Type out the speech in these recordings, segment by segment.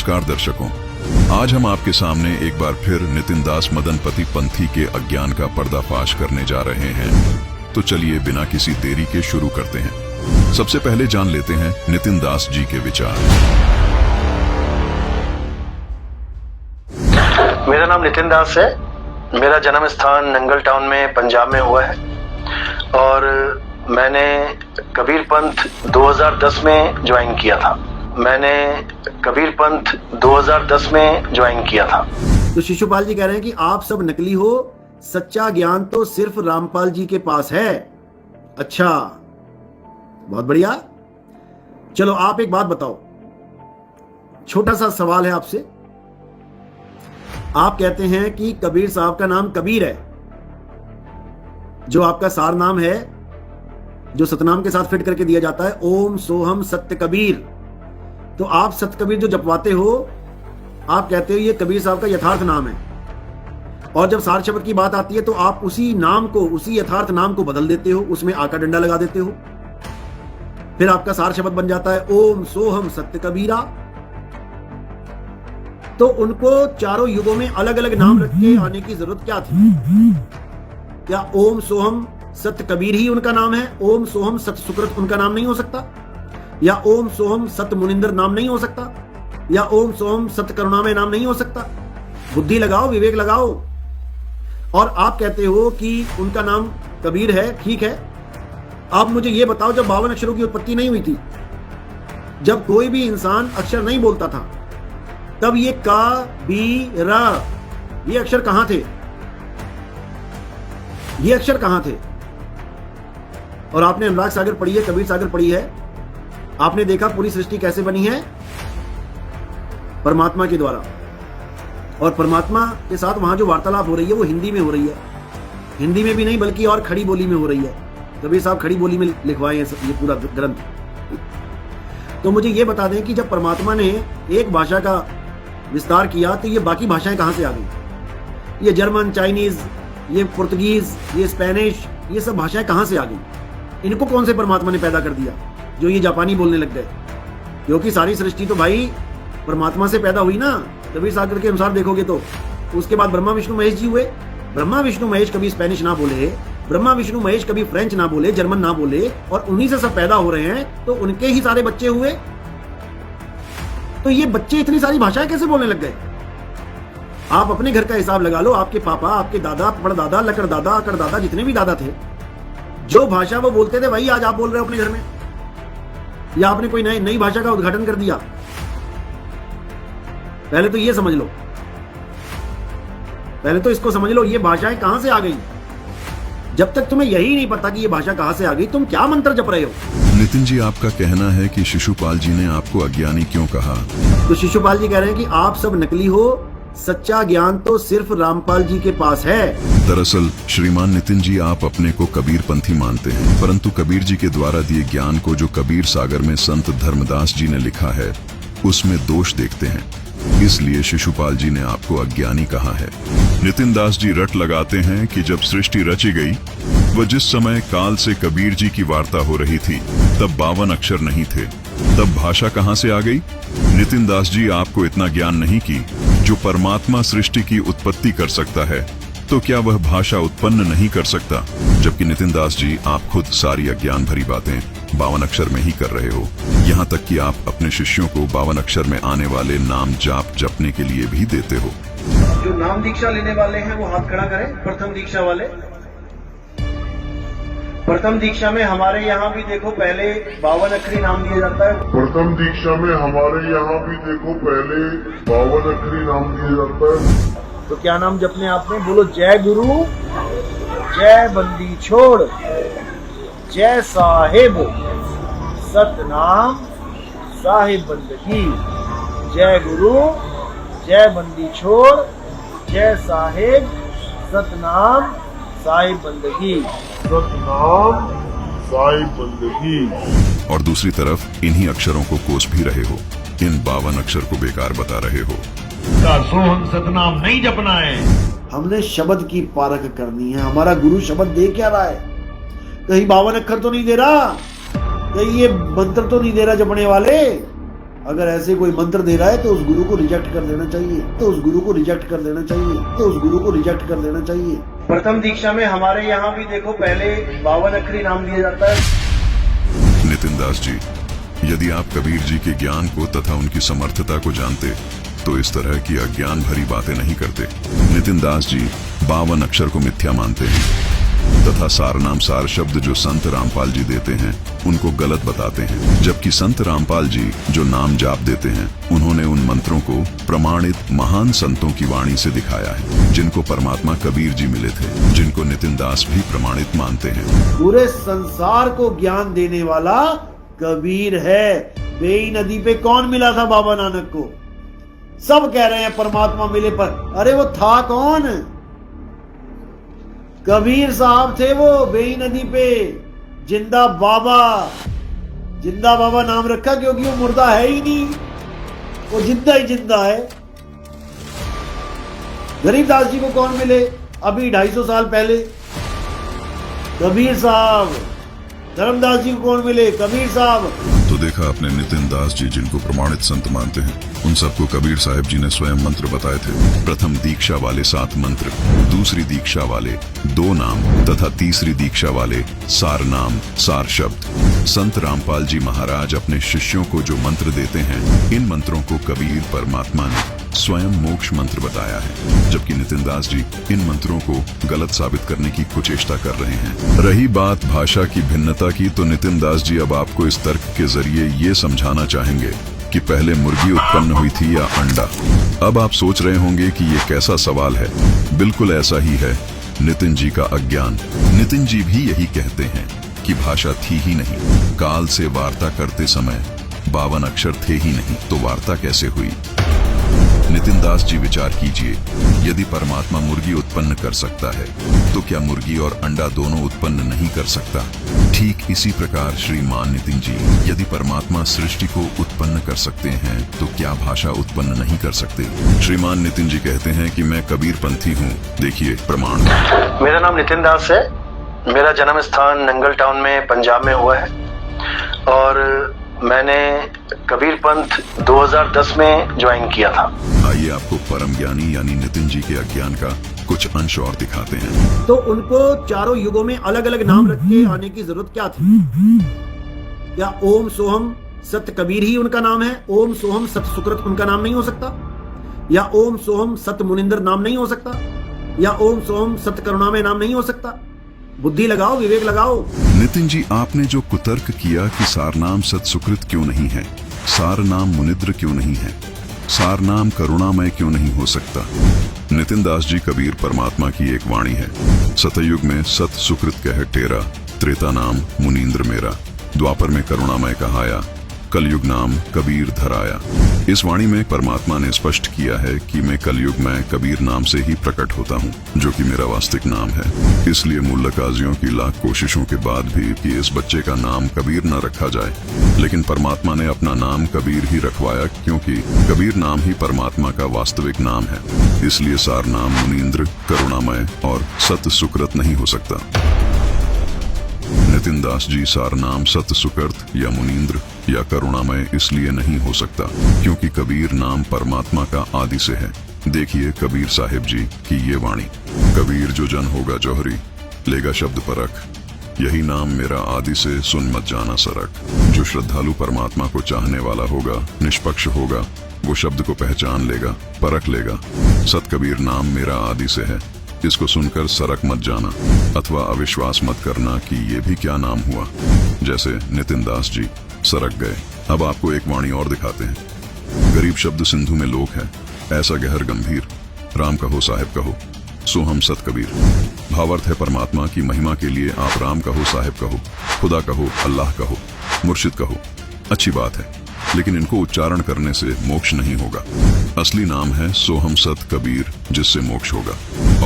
नमस्कार दर्शकों, आज हम आपके सामने एक बार फिर नितिन दास मदनपति पंथी के अज्ञान का पर्दाफाश करने जा रहे हैं। तो चलिए बिना किसी देरी के शुरू करते हैं। सबसे पहले जान लेते हैं नितिन दास जी के विचार। मेरा नाम नितिन दास है। मेरा जन्म स्थान नंगल टाउन में पंजाब में हुआ है और मैंने कबीर पंथ 2010 में ज्वाइन किया था। तो शिशुपाल जी कह रहे हैं कि आप सब नकली हो, सच्चा ज्ञान तो सिर्फ रामपाल जी के पास है। अच्छा, बहुत बढ़िया। चलो आप एक बात बताओ, छोटा सा सवाल है आपसे। आप कहते हैं कि कबीर साहब का नाम कबीर है, जो आपका सार नाम है, जो सतनाम के साथ फिट करके दिया जाता है, ओम सोहम सत्य कबीर। तो आप सत्य कबीर जो जपवाते हो, आप कहते हो ये कबीर साहब का यथार्थ नाम है, और जब सार शब्द की बात आती है तो आप उसी नाम को, उसी यथार्थ नाम को बदल देते हो, उसमें आका डंडा लगा देते हो, फिर आपका सार शब्द बन जाता है ओम सोहम सत्य कबीरा। तो उनको चारों युगों में अलग अलग नाम रख के आने की जरूरत क्या थी? क्या ओम सोहम सत्य कबीर ही उनका नाम है? ओम सोहम सत्य सुकृत उनका नाम नहीं हो सकता? या ओम सोहम सत्य मुनिंदर नाम नहीं हो सकता? या ओम सोहम सत्य करुणामय नाम नहीं हो सकता? बुद्धि लगाओ, विवेक लगाओ। और आप कहते हो कि उनका नाम कबीर है, ठीक है। आप मुझे यह बताओ, जब 52 अक्षरों की उत्पत्ति नहीं हुई थी, जब कोई भी इंसान अक्षर नहीं बोलता था, तब ये का बी रा, ये अक्षर कहां थे? ये अक्षर कहां थे? और आपने अनुराग सागर पढ़ी है, कबीर सागर पढ़ी है, आपने देखा पूरी सृष्टि कैसे बनी है? परमात्मा के द्वारा। और परमात्मा के साथ वहां जो वार्तालाप हो रही है वो हिंदी में हो रही है। हिंदी में भी नहीं बल्कि और खड़ी बोली में हो रही है। कबीर साहब खड़ी बोली में लिखवाए हैं ये पूरा ग्रंथ। तो मुझे ये बता दें कि जब परमात्मा ने एक भाषा का विस्तार किया तो ये बाकी भाषाएं कहां से आ गई? ये जर्मन, चाइनीज, ये पुर्तगीज, ये स्पेनिश, ये सब भाषाएं कहां से आ गई? इनको कौन से परमात्मा ने पैदा कर दिया जो ये जापानी बोलने लग गए? क्योंकि सारी सृष्टि तो भाई परमात्मा से पैदा हुई ना, कबीर सागर के अनुसार देखोगे तो। उसके बाद ब्रह्मा विष्णु महेश जी हुए। ब्रह्मा विष्णु महेश कभी स्पेनिश ना बोले, ब्रह्मा विष्णु महेश कभी फ्रेंच ना बोले, जर्मन ना बोले, और उन्हीं से सब पैदा हो रहे हैं, तो उनके ही सारे बच्चे हुए। तो ये बच्चे इतनी सारी भाषाएं कैसे बोलने लग गए? आप अपने घर का हिसाब लगा लो। आपके पापा, आपके दादा, परदादा, लकड़ दादा, अकड़ दादा, जितने भी दादा थे, जो भाषा वो बोलते थे वही आज आप बोल रहे हो अपने घर में, या आपने कोई नई भाषा का उद्घाटन कर दिया? पहले तो ये समझ लो, पहले तो इसको समझ लो, ये भाषाएं कहां से आ गई? जब तक तुम्हें यही नहीं पता कि ये भाषा कहां से आ गई, तुम क्या मंत्र जप रहे हो? नितिन जी, आपका कहना है कि शिशुपाल जी ने आपको अज्ञानी क्यों कहा? तो शिशुपाल जी कह रहे हैं कि आप सब नकली हो, सच्चा ज्ञान तो सिर्फ रामपाल जी के पास है। दरअसल श्रीमान नितिन जी, आप अपने को कबीर पंथी मानते हैं, परंतु कबीर जी के द्वारा दिए ज्ञान को जो कबीर सागर में संत धर्मदास जी ने लिखा है, उसमें दोष देखते हैं। इसलिए शिशुपाल जी ने आपको अज्ञानी कहा है। नितिन दास जी रट लगाते हैं कि जब सृष्टि रची गई, वह जिस समय काल से कबीर जी की वार्ता हो रही थी, तब 52 अक्षर नहीं थे। तब भाषा कहां से आ गई? नितिन दास जी, आपको इतना ज्ञान नहीं कि जो परमात्मा सृष्टि की उत्पत्ति कर सकता है, तो क्या वह भाषा उत्पन्न नहीं कर सकता? जबकि नितिन दास जी, आप खुद सारी अज्ञान भरी बातें 52 अक्षर में ही कर रहे हो। यहाँ तक कि आप अपने शिष्यों को 52 अक्षर में आने वाले नाम जाप जपने के लिए भी देते हो। जो नाम दीक्षा लेने वाले हैं वो हाथ खड़ा करें। प्रथम दीक्षा वाले, प्रथम दीक्षा में हमारे यहाँ भी देखो पहले 52 अक्षरी नाम दिया जाता है। प्रथम दीक्षा में हमारे यहाँ भी देखो पहले 52 अक्षरी नाम दिया जाता है। तो क्या नाम जपने आपने? बोलो जय गुरु, जय बंदी छोड़, जय साहिब सतनाम साहिब बंदगी। जय गुरु, जय बंदी छोड़, जय साहिब सतनाम साहिब बंदगी, सतनाम साहिब बंदगी। और दूसरी तरफ इन्हीं अक्षरों को कोस भी रहे हो, इन 52 अक्षर को बेकार बता रहे हो। सोहम सतनाम नहीं जपना है। हमने शब्द की पारख करनी है। हमारा गुरु शब्द दे क्या रहा है? कहीं 52 अक्षर तो नहीं दे रहा, कहीं ये मंत्र तो नहीं दे रहा जपने वाले। अगर ऐसे कोई मंत्र दे रहा है तो उस गुरु को रिजेक्ट कर देना चाहिए, प्रथम दीक्षा में हमारे यहाँ भी देखो पहले 52 अक्षरी नाम दिया जाता है। नितिन दास जी, यदि आप कबीर जी के ज्ञान को तथा उनकी समर्थता को जानते तो इस तरह की अज्ञान भरी बातें नहीं करते। नितिन दास जी 52 अक्षर को मिथ्या मानते हैं तथा सार नाम सार शब्द जो संत रामपाल जी देते हैं उनको गलत बताते हैं, जबकि संत रामपाल जी जो नाम जाप देते हैं उन्होंने उन मंत्रों को प्रमाणित महान संतों की वाणी से दिखाया है, जिनको परमात्मा कबीर जी मिले थे, जिनको नितिन दास भी प्रमाणित मानते हैं। पूरे संसार को ज्ञान देने वाला कबीर है। बेई नदी पे कौन मिला था बाबा नानक को? सब कह रहे हैं परमात्मा मिले, पर अरे वो था कौन? कबीर साहब थे वो बेई नदी पे। जिंदा बाबा नाम रखा क्योंकि वो मुर्दा है ही नहीं, वो जिंदा ही जिंदा है। गरीबदास जी को कौन मिले अभी 250 साल पहले? कबीर साहब। धर्मदास जी को कौन मिले? कबीर साहब। तो देखा आपने नितिन दास जी जिनको प्रमाणित संत मानते हैं, उन सबको कबीर साहब जी ने स्वयं मंत्र बताए थे। प्रथम दीक्षा वाले 7 मंत्र, दूसरी दीक्षा वाले 2 नाम तथा तीसरी दीक्षा वाले सार नाम सार शब्द। संत रामपाल जी महाराज अपने शिष्यों को जो मंत्र देते हैं, इन मंत्रों को कबीर परमात्मा ने स्वयं मोक्ष मंत्र बताया है, जबकि नितिन दास जी इन मंत्रों को गलत साबित करने की कुचेष्टा कर रहे हैं। रही बात भाषा की भिन्नता की, तो नितिन दास जी अब आपको इस तर्क के जरिए ये समझाना चाहेंगे कि पहले मुर्गी उत्पन्न हुई थी या अंडा। अब आप सोच रहे होंगे कि ये कैसा सवाल है। बिल्कुल ऐसा ही है नितिन जी का अज्ञान। नितिन जी भी यही कहते हैं कि भाषा थी ही नहीं, काल से वार्ता करते समय 52 अक्षर थे ही नहीं, तो वार्ता कैसे हुई? नितिन दास जी विचार कीजिए, यदि परमात्मा मुर्गी उत्पन्न कर सकता है तो क्या मुर्गी और अंडा दोनों उत्पन्न नहीं कर सकता? ठीक इसी प्रकार श्रीमान नितिन जी, यदि परमात्मा सृष्टि को उत्पन्न कर सकते हैं तो क्या भाषा उत्पन्न नहीं कर सकते? श्रीमान नितिन जी कहते हैं कि मैं कबीर पंथी हूँ, देखिए प्रमाण। मेरा नाम नितिन दास है। मेरा जन्म स्थान नंगल टाउन में पंजाब में हुआ है और मैंने कबीर पंथ 2010 में ज्वाइन किया था। आइए आपको परम ज्ञानी यानी नितिन जी के अज्ञान का कुछ अंश और दिखाते हैं। तो उनको चारों युगों में अलग अलग नाम रख के आने की जरूरत क्या थी? क्या ओम सोहम सत कबीर ही उनका नाम है? ओम सोहम सत सुकृत उनका नाम नहीं हो सकता? या ओम सोहम सत मुनिंदर नाम नहीं हो सकता? या ओम सोहम सत करुणामय नाम नहीं हो सकता? बुद्धि लगाओ, विवेक लगाओ। नितिन जी, आपने जो कुतर्क किया कि सार नाम सत सुकृत क्यों नहीं है, सार नाम मुनिद्र क्यों नहीं है, सार नाम करुणामय क्यों नहीं हो सकता? नितिन दास जी, कबीर परमात्मा की एक वाणी है। सतयुग में सत सुकृत कह टेरा, त्रेता नाम मुनीन्द्र मेरा, द्वापर में करुणामय कहाया, कलयुग नाम कबीर धराया। इस वाणी में परमात्मा ने स्पष्ट किया है कि मैं कलयुग में कबीर नाम से ही प्रकट होता हूँ, जो कि मेरा वास्तविक नाम है। इसलिए मुल्लकाजियों की लाख कोशिशों के बाद भी कि इस बच्चे का नाम कबीर न रखा जाए, लेकिन परमात्मा ने अपना नाम कबीर ही रखवाया, क्योंकि कबीर नाम ही परमात्मा का वास्तविक नाम है। इसलिए सार नाम मुनीन्द्र, करुणामय और सत सुकृत नहीं हो सकता। नितिन दास जी, सार नाम सत सुकृत या मुनीन्द्र या करुणामय इसलिए नहीं हो सकता क्योंकि कबीर नाम परमात्मा का आदि से है। देखिए कबीर साहिब जी की ये वाणी, कबीर जो जन होगा जौहरी, लेगा शब्द परख, यही नाम मेरा आदि से सुन मत जाना सरक। जो श्रद्धालु परमात्मा को चाहने वाला होगा, निष्पक्ष होगा, वो शब्द को पहचान लेगा, परख लेगा। सत कबीर नाम मेरा आदि से है, इसको सुनकर सरक मत जाना अथवा अविश्वास मत करना कि ये भी क्या नाम हुआ। जैसे नितिन दास जी सरक गए। अब आपको एक वाणी और दिखाते हैं। गरीब शब्द सिंधु में लोक है, ऐसा गहर गंभीर, राम कहो साहिब कहो, सो हम सत कबीर। भावार्थ है परमात्मा की महिमा के लिए आप राम कहो, साहिब कहो, खुदा कहो, अल्लाह कहो, मुर्शिद कहो, अच्छी बात है, लेकिन इनको उच्चारण करने से मोक्ष नहीं होगा। असली नाम है सोहम सत कबीर, जिससे मोक्ष होगा।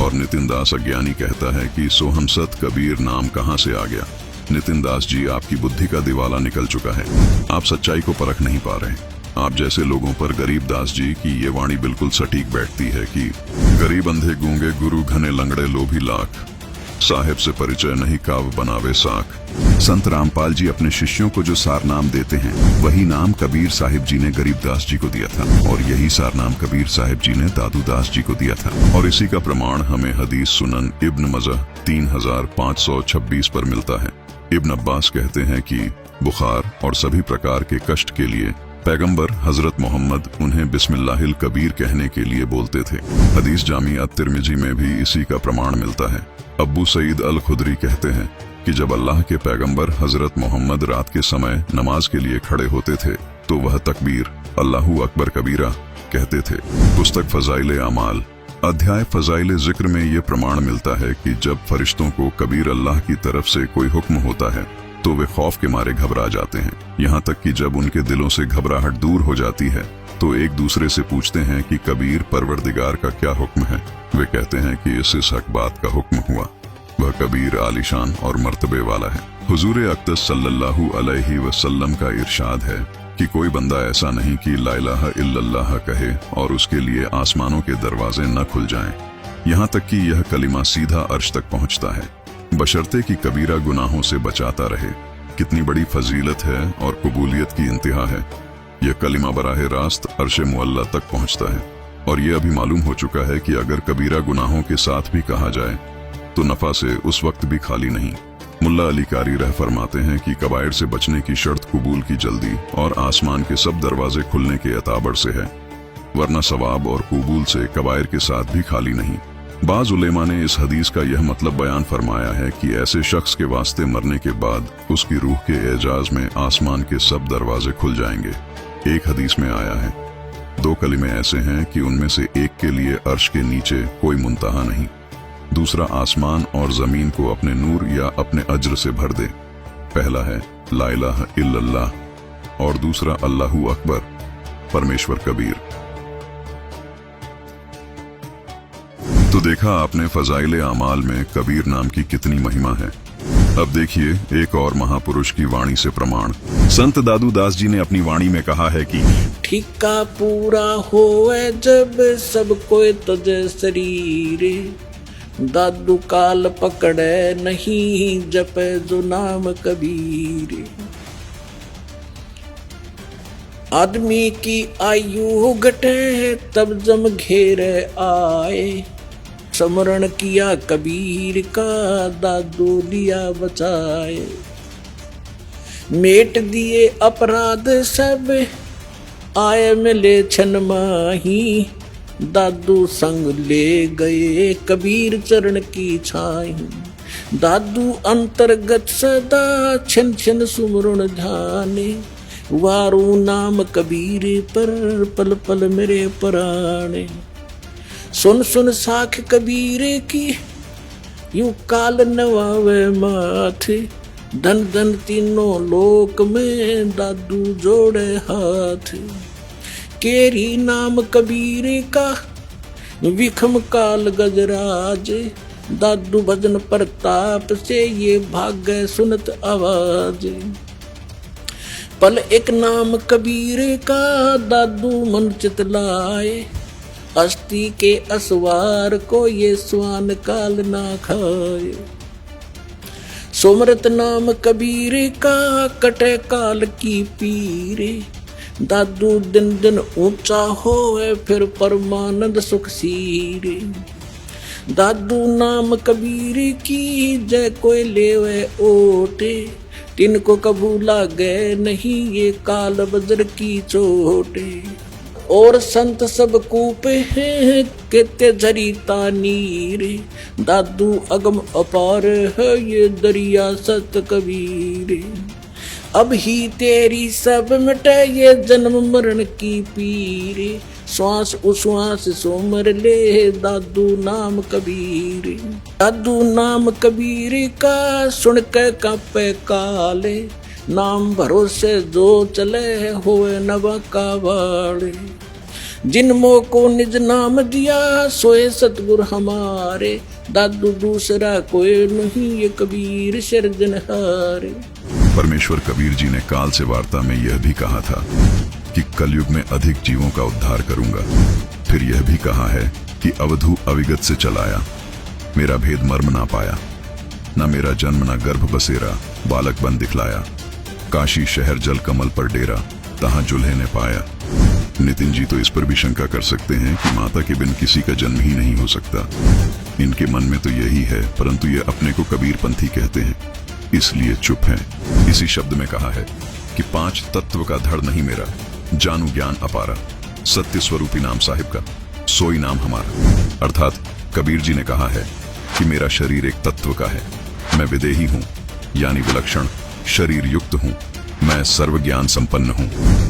और नितिन दास अज्ञानी कहता है कि सोहम सत कबीर नाम कहां से आ गया। नितिन दास जी, आपकी बुद्धि का दिवाला निकल चुका है, आप सच्चाई को परख नहीं पा रहे। आप जैसे लोगों पर गरीब दास जी की ये वाणी बिल्कुल सटीक बैठती है कि गरीब अंधे गूंगे गुरु घने लंगड़े लोभी लाख, साहिब से परिचय नहीं काव बनावे साख। संत रामपाल जी अपने शिष्यों को जो सारनाम देते हैं वही नाम कबीर साहिब जी ने गरीबदास जी को दिया था और यही सारनाम कबीर साहिब जी ने दादू दास जी को दिया था। और इसी का प्रमाण हमें हदीस सुनन इब्न मजह 3526 पर मिलता है। इब्न अब्बास कहते हैं कि बुखार और सभी प्रकार के कष्ट के लिए पैगंबर हजरत मोहम्मद उन्हें बिस्मिल्लाहिल कबीर कहने के लिए बोलते थे। हदीस जामी अत-तिरमिजी में भी इसी का प्रमाण मिलता है। अब्बू सईद अल खुदरी कहते हैं कि जब अल्लाह के पैगंबर हजरत मोहम्मद रात के समय नमाज के लिए खड़े होते थे तो वह तकबीर अल्लाहू अकबर कबीरा कहते थे। पुस्तक फजाइल अमाल अध्याय फजाइल जिक्र में ये प्रमाण मिलता है कि जब फरिश्तों को कबीर अल्लाह की तरफ से कोई हुक्म होता है तो वे खौफ के मारे घबरा जाते हैं। यहाँ तक कि जब उनके दिलों से घबराहट दूर हो जाती है तो एक दूसरे से पूछते हैं कि कबीर परवरदिगार का क्या हुक्म है। वे कहते हैं कि इस हक बात का हुक्म हुआ। वह कबीर आलिशान और मर्तबे वाला है। हुजूर अक़दस सल्लल्लाहु अलैहि वसल्लम का इरशाद है कि कोई बंदा ऐसा नहीं कि ला इलाहा इल्लल्लाह कहे और उसके लिए आसमानों के दरवाजे न खुल जाएं, यहाँ तक कि यह कलिमा सीधा अर्श तक पहुँचता है, बशर्ते कि कबीरा गुनाहों से बचाता रहे। कितनी बड़ी फजीलत है और कबूलियत की इंतहा है। यह कलिमा बराह रास्त अर्श मुअल्ला तक पहुँचता है। और यह अभी मालूम हो चुका है कि अगर कबीरा गुनाहों के साथ भी कहा जाए तो नफा से उस वक्त भी खाली नहीं। मुल्ला अली कारी रह फरमाते हैं कि कबाइर से बचने की शर्त कबूल की जल्दी और आसमान के सब दरवाजे खुलने के अताबर से है, वरना सवाब और कबूल से कबाइर के साथ भी खाली नहीं। बाज उलेमा ने इस हदीस का यह मतलब बयान फरमाया है कि ऐसे शख्स के वास्ते मरने के बाद उसकी रूह के एजाज में आसमान के सब दरवाजे खुल जाएंगे। एक हदीस में आया है 2 कलिमे ऐसे हैं कि उनमें से एक के लिए अर्श के नीचे कोई मुंतहा नहीं, दूसरा आसमान और जमीन को अपने नूर या अपने अज्र से भर दे। पहला है ला इलाहा इल्लल्लाह और दूसरा अल्लाहू अकबर परमेश्वर कबीर। तो देखा आपने फजाइल आमाल में कबीर नाम की कितनी महिमा है। अब देखिए एक और महापुरुष की वाणी से प्रमाण। संत दादू दास जी ने अपनी वाणी में कहा है कि ठिका पूरा होए जब सब कोई तज शरीरे, दादू काल पकड़े नहीं जपे जो नाम कबीर। आदमी की आयु घटे तब जम घेरे आए, स्मरण किया कबीर का दादू लिया बचाए। मेट दिए अपराध सब आए मिले छन माही, दादू संग ले गए कबीर चरण की छाई। दादू अंतर्गत सदा छिन छिन सुमरण ध्याने, वारू नाम कबीर पर पल पल मेरे पराणे। सुन सुन साख कबीर की यूं काल नवावे माथे, धन धन तीनों लोक में दादू जोड़े हाथ। केरी नाम कबीर का विखम काल गजराज, दादू भजन प्रताप से ये भाग्य सुनत आवाज। पल एक नाम कबीर का दादू मन चितलाए, अस्थि के असवार को ये स्वान काल ना खाए। सुमरत नाम कबीर का कटे काल की पीरे, दादू दिन दिन ऊंचा होए फिर परमानंद सुख सीरे। दादू नाम कबीर की जय कोई लेवे ओटे, तिनको कबूला गए नहीं ये काल बजर की चोटे। और संत सब कूपे हैं केते झरीता नीरे, दादू अगम अपार है ये दरिया सत कबीर। अब ही तेरी सब मिटे ये जन्म मरण की पीरे, श्वास उश्वास सोमर ले दादू नाम कबीर। दादू नाम कबीर का सुन के कांपे काले, नाम भरोसे जो चले होए नवा का वाले। जिनमो को निज नाम दिया सोए सतगुर हमारे, दादू दूसरा कोई नहीं ये कबीर सिरजनहारे। परमेश्वर कबीर जी ने काल से वार्ता में यह भी कहा था कि कलयुग में अधिक जीवों का उद्धार करूंगा। फिर यह भी कहा है कि अवधू अविगत से चलाया, मेरा भेद मर्म ना पाया। न मेरा जन्म न गर्भ बसेरा, बालक बन दिखलाया। काशी शहर जल कमल पर डेरा, तहां जुल्हे ने पाया। नितिन जी तो इस पर भी शंका कर सकते हैं कि माता के बिन किसी का जन्म ही नहीं हो सकता। इनके मन में तो यही है, परंतु ये अपने को कबीरपंथी कहते हैं, इसलिए चुप हैं। इसी शब्द में कहा है कि 5 तत्व का धड़ नहीं मेरा, जानू ज्ञान अपारा, सत्य स्वरूपी नाम साहिब का, सोई नाम हमारा। अर्थात कबीर जी ने कहा है कि मेरा शरीर एक तत्व का है, मैं विदेही हूँ, यानी विलक्षण शरीर युक्त हूँ, मैं सर्व ज्ञान संपन्न हूँ।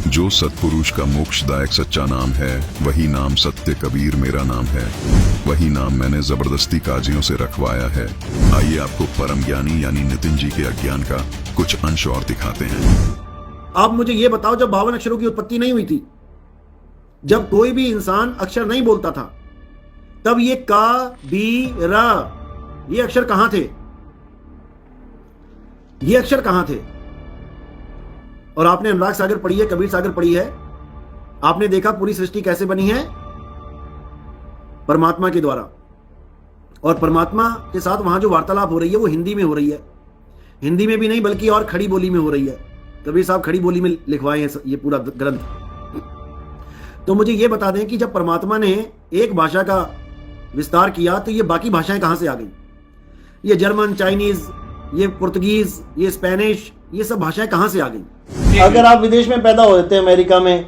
जो सत्पुरुष का मोक्षदायक सच्चा नाम है, वही नाम सत्य कबीर मेरा नाम है, वही नाम मैंने जबरदस्ती काजियों से रखवाया है। आइए आपको परम ज्ञानी यानी नितिन जी के अज्ञान का कुछ अंश और दिखाते हैं। आप मुझे यह बताओ, जब 52 अक्षरों की उत्पत्ति नहीं हुई थी, जब कोई भी इंसान अक्षर नहीं बोलता था, तब ये का बी रा ये अक्षर कहां थे? ये अक्षर कहां थे? और आपने अनुराग सागर पढ़ी है, कबीर सागर पढ़ी है, आपने देखा पूरी सृष्टि कैसे बनी है? परमात्मा के द्वारा। और परमात्मा के साथ वहां जो वार्तालाप हो रही है वो हिंदी में हो रही है। हिंदी में भी नहीं बल्कि और खड़ी बोली में हो रही है। कबीर साहब खड़ी बोली में लिखवाए हैं ये पूरा ग्रंथ। तो मुझे ये बता दें कि जब परमात्मा ने एक भाषा का विस्तार किया तो ये बाकी भाषाएं कहां से आ गई? ये जर्मन, चाइनीज, ये पुर्तगीज, ये स्पेनिश, ये सब भाषाएं कहां से आ गई? अगर आप विदेश में पैदा होते हैं, अमेरिका में,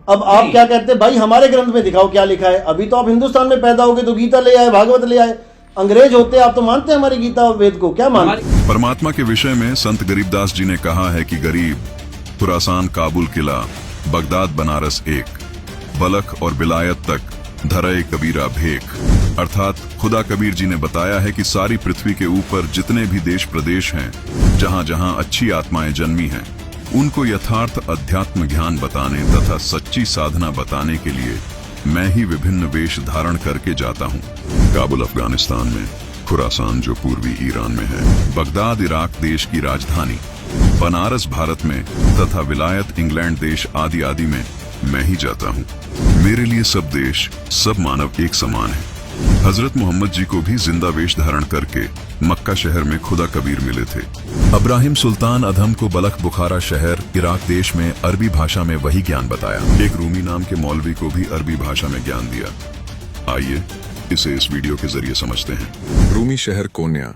अब आप क्या कहते हैं, भाई हमारे ग्रंथ में दिखाओ क्या लिखा है। अभी तो आप हिंदुस्तान में पैदा हो गए तो गीता ले आए, भागवत ले आए। अंग्रेज होते आप तो मानते हैं हमारी गीता और वेद को? क्या मानते? परमात्मा के विषय में संत गरीबदास जी ने कहा है कि गरीब, खुरासान, काबुल किला, बगदाद, बनारस एक, बलख और विलायत तक धरे कबीरा भेक। अर्थात खुदा कबीर जी ने बताया है कि सारी पृथ्वी के ऊपर जितने भी देश प्रदेश हैं, जहां जहां अच्छी आत्माएं जन्मी हैं, उनको यथार्थ अध्यात्म ज्ञान बताने तथा सच्ची साधना बताने के लिए मैं ही विभिन्न वेश धारण करके जाता हूँ। काबुल अफगानिस्तान में, खुरासान जो पूर्वी ईरान में है, बगदाद इराक देश की राजधानी, बनारस भारत में तथा विलायत इंग्लैंड देश आदि आदि में मैं ही जाता हूँ। मेरे लिए सब देश, सब मानव एक समान है। हजरत मोहम्मद जी को भी जिंदा वेश धारण करके मक्का शहर में खुदा कबीर मिले थे। अब्राहिम सुल्तान अधम को बलख बुखारा शहर इराक देश में अरबी भाषा में वही ज्ञान बताया। एक रूमी नाम के मौलवी को भी अरबी भाषा में ज्ञान दिया। आइए इसे इस वीडियो के जरिए समझते हैं। रूमी शहर कोन्या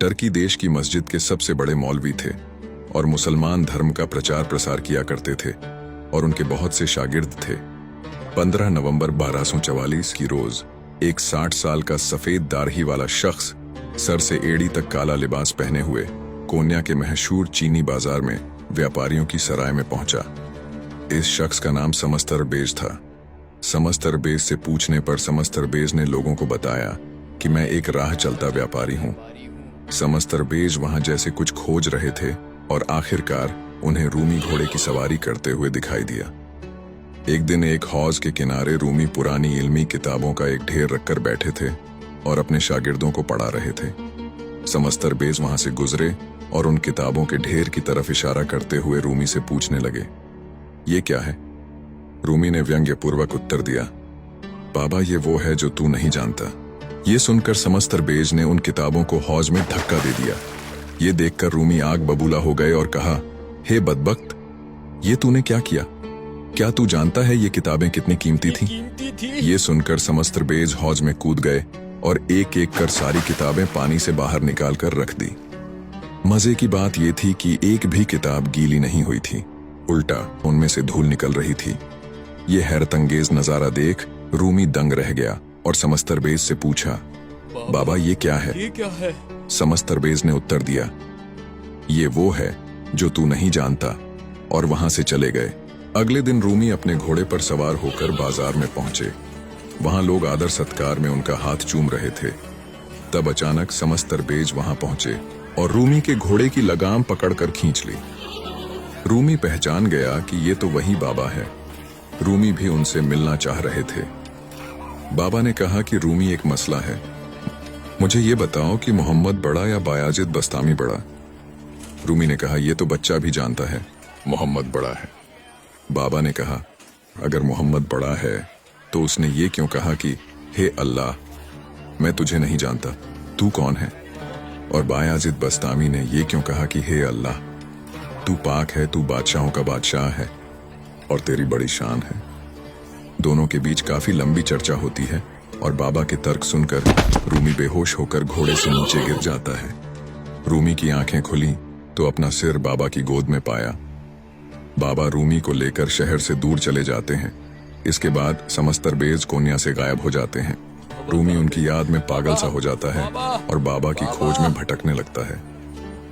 टर्की देश की मस्जिद के सबसे बड़े मौलवी थे और मुसलमान धर्म का प्रचार प्रसार किया करते थे और उनके बहुत से शागिर्द थे। 15 नवंबर 1244 की रोज एक 60 साल का सफेद दाढ़ी वाला शख्स सर से एड़ी तक काला लिबास पहने हुए कोन्या के मशहूर चीनी बाजार में व्यापारियों की सराय में पहुंचा। इस शख्स का नाम समस्तरबेज था। समस्तरबेज से पूछने पर समस्तरबेज ने लोगों को बताया कि मैं एक राह चलता व्यापारी हूं। समस्तरबेज वहां जैसे कुछ खोज रहे थे और आखिरकार उन्हें रूमी घोड़े की सवारी करते हुए दिखाई दिया। एक दिन एक हौज के किनारे रूमी पुरानी इल्मी किताबों का एक ढेर रखकर बैठे थे और अपने शागिर्दों को पढ़ा रहे थे। समस्तरबेज वहां से गुजरे और उन किताबों के ढेर की तरफ इशारा करते हुए रूमी से पूछने लगे, ये क्या है? रूमी ने व्यंग्यपूर्वक उत्तर दिया, बाबा ये वो है जो तू नहीं जानता। ये सुनकर समस्तरबेज ने उन किताबों को हौज में धक्का दे दिया। ये देखकर रूमी आग बबूला हो गए और कहा, हे बदबख्त, ये तूने क्या किया? क्या तू जानता है ये किताबें कितनी कीमती थीं? ये सुनकर समस्तरबेज हौज में कूद गए और एक एक कर सारी किताबें पानी से बाहर निकाल कर रख दी। मजे की बात यह थी कि एक भी किताब गीली नहीं हुई थी, उल्टा उनमें से धूल निकल रही थी। ये हैरतंगेज नजारा देख रूमी दंग रह गया और समस्तरबेज से पूछा, बाबा ये क्या है? समस्तरबेज ने उत्तर दिया, ये वो है जो तू नहीं जानता, और वहां से चले गए। अगले दिन रूमी अपने घोड़े पर सवार होकर बाजार में पहुंचे। वहां लोग आदर सत्कार में उनका हाथ चूम रहे थे। तब अचानक समस्तरबेज वहां पहुंचे और रूमी के घोड़े की लगाम पकड़कर खींच ली। रूमी पहचान गया कि ये तो वही बाबा है। रूमी भी उनसे मिलना चाह रहे थे। बाबा ने कहा कि रूमी एक मसला है, मुझे ये बताओ कि मोहम्मद बड़ा या बायाजिद बस्तामी बड़ा? रूमी ने कहा, ये तो बच्चा भी जानता है, मोहम्मद बड़ा है। बाबा ने कहा, अगर मोहम्मद बड़ा है तो उसने ये क्यों कहा कि हे अल्लाह मैं तुझे नहीं जानता, तू कौन है? और बायाजिद बस्तामी ने ये क्यों कहा कि हे अल्लाह, तू पाक है, तू बादशाहों का बादशाह है और तेरी बड़ी शान है। दोनों के बीच काफी लंबी चर्चा होती है और बाबा के तर्क सुनकर रूमी बेहोश होकर घोड़े से नीचे गिर जाता है। रूमी की आंखें खुली तो अपना सिर बाबा की गोद में पाया। बाबा रूमी को लेकर शहर से दूर चले जाते हैं। इसके बाद समस्तरबेज कोन्या से गायब हो जाते हैं। रूमी उनकी याद में पागल सा हो जाता है और बाबा की खोज में भटकने लगता है।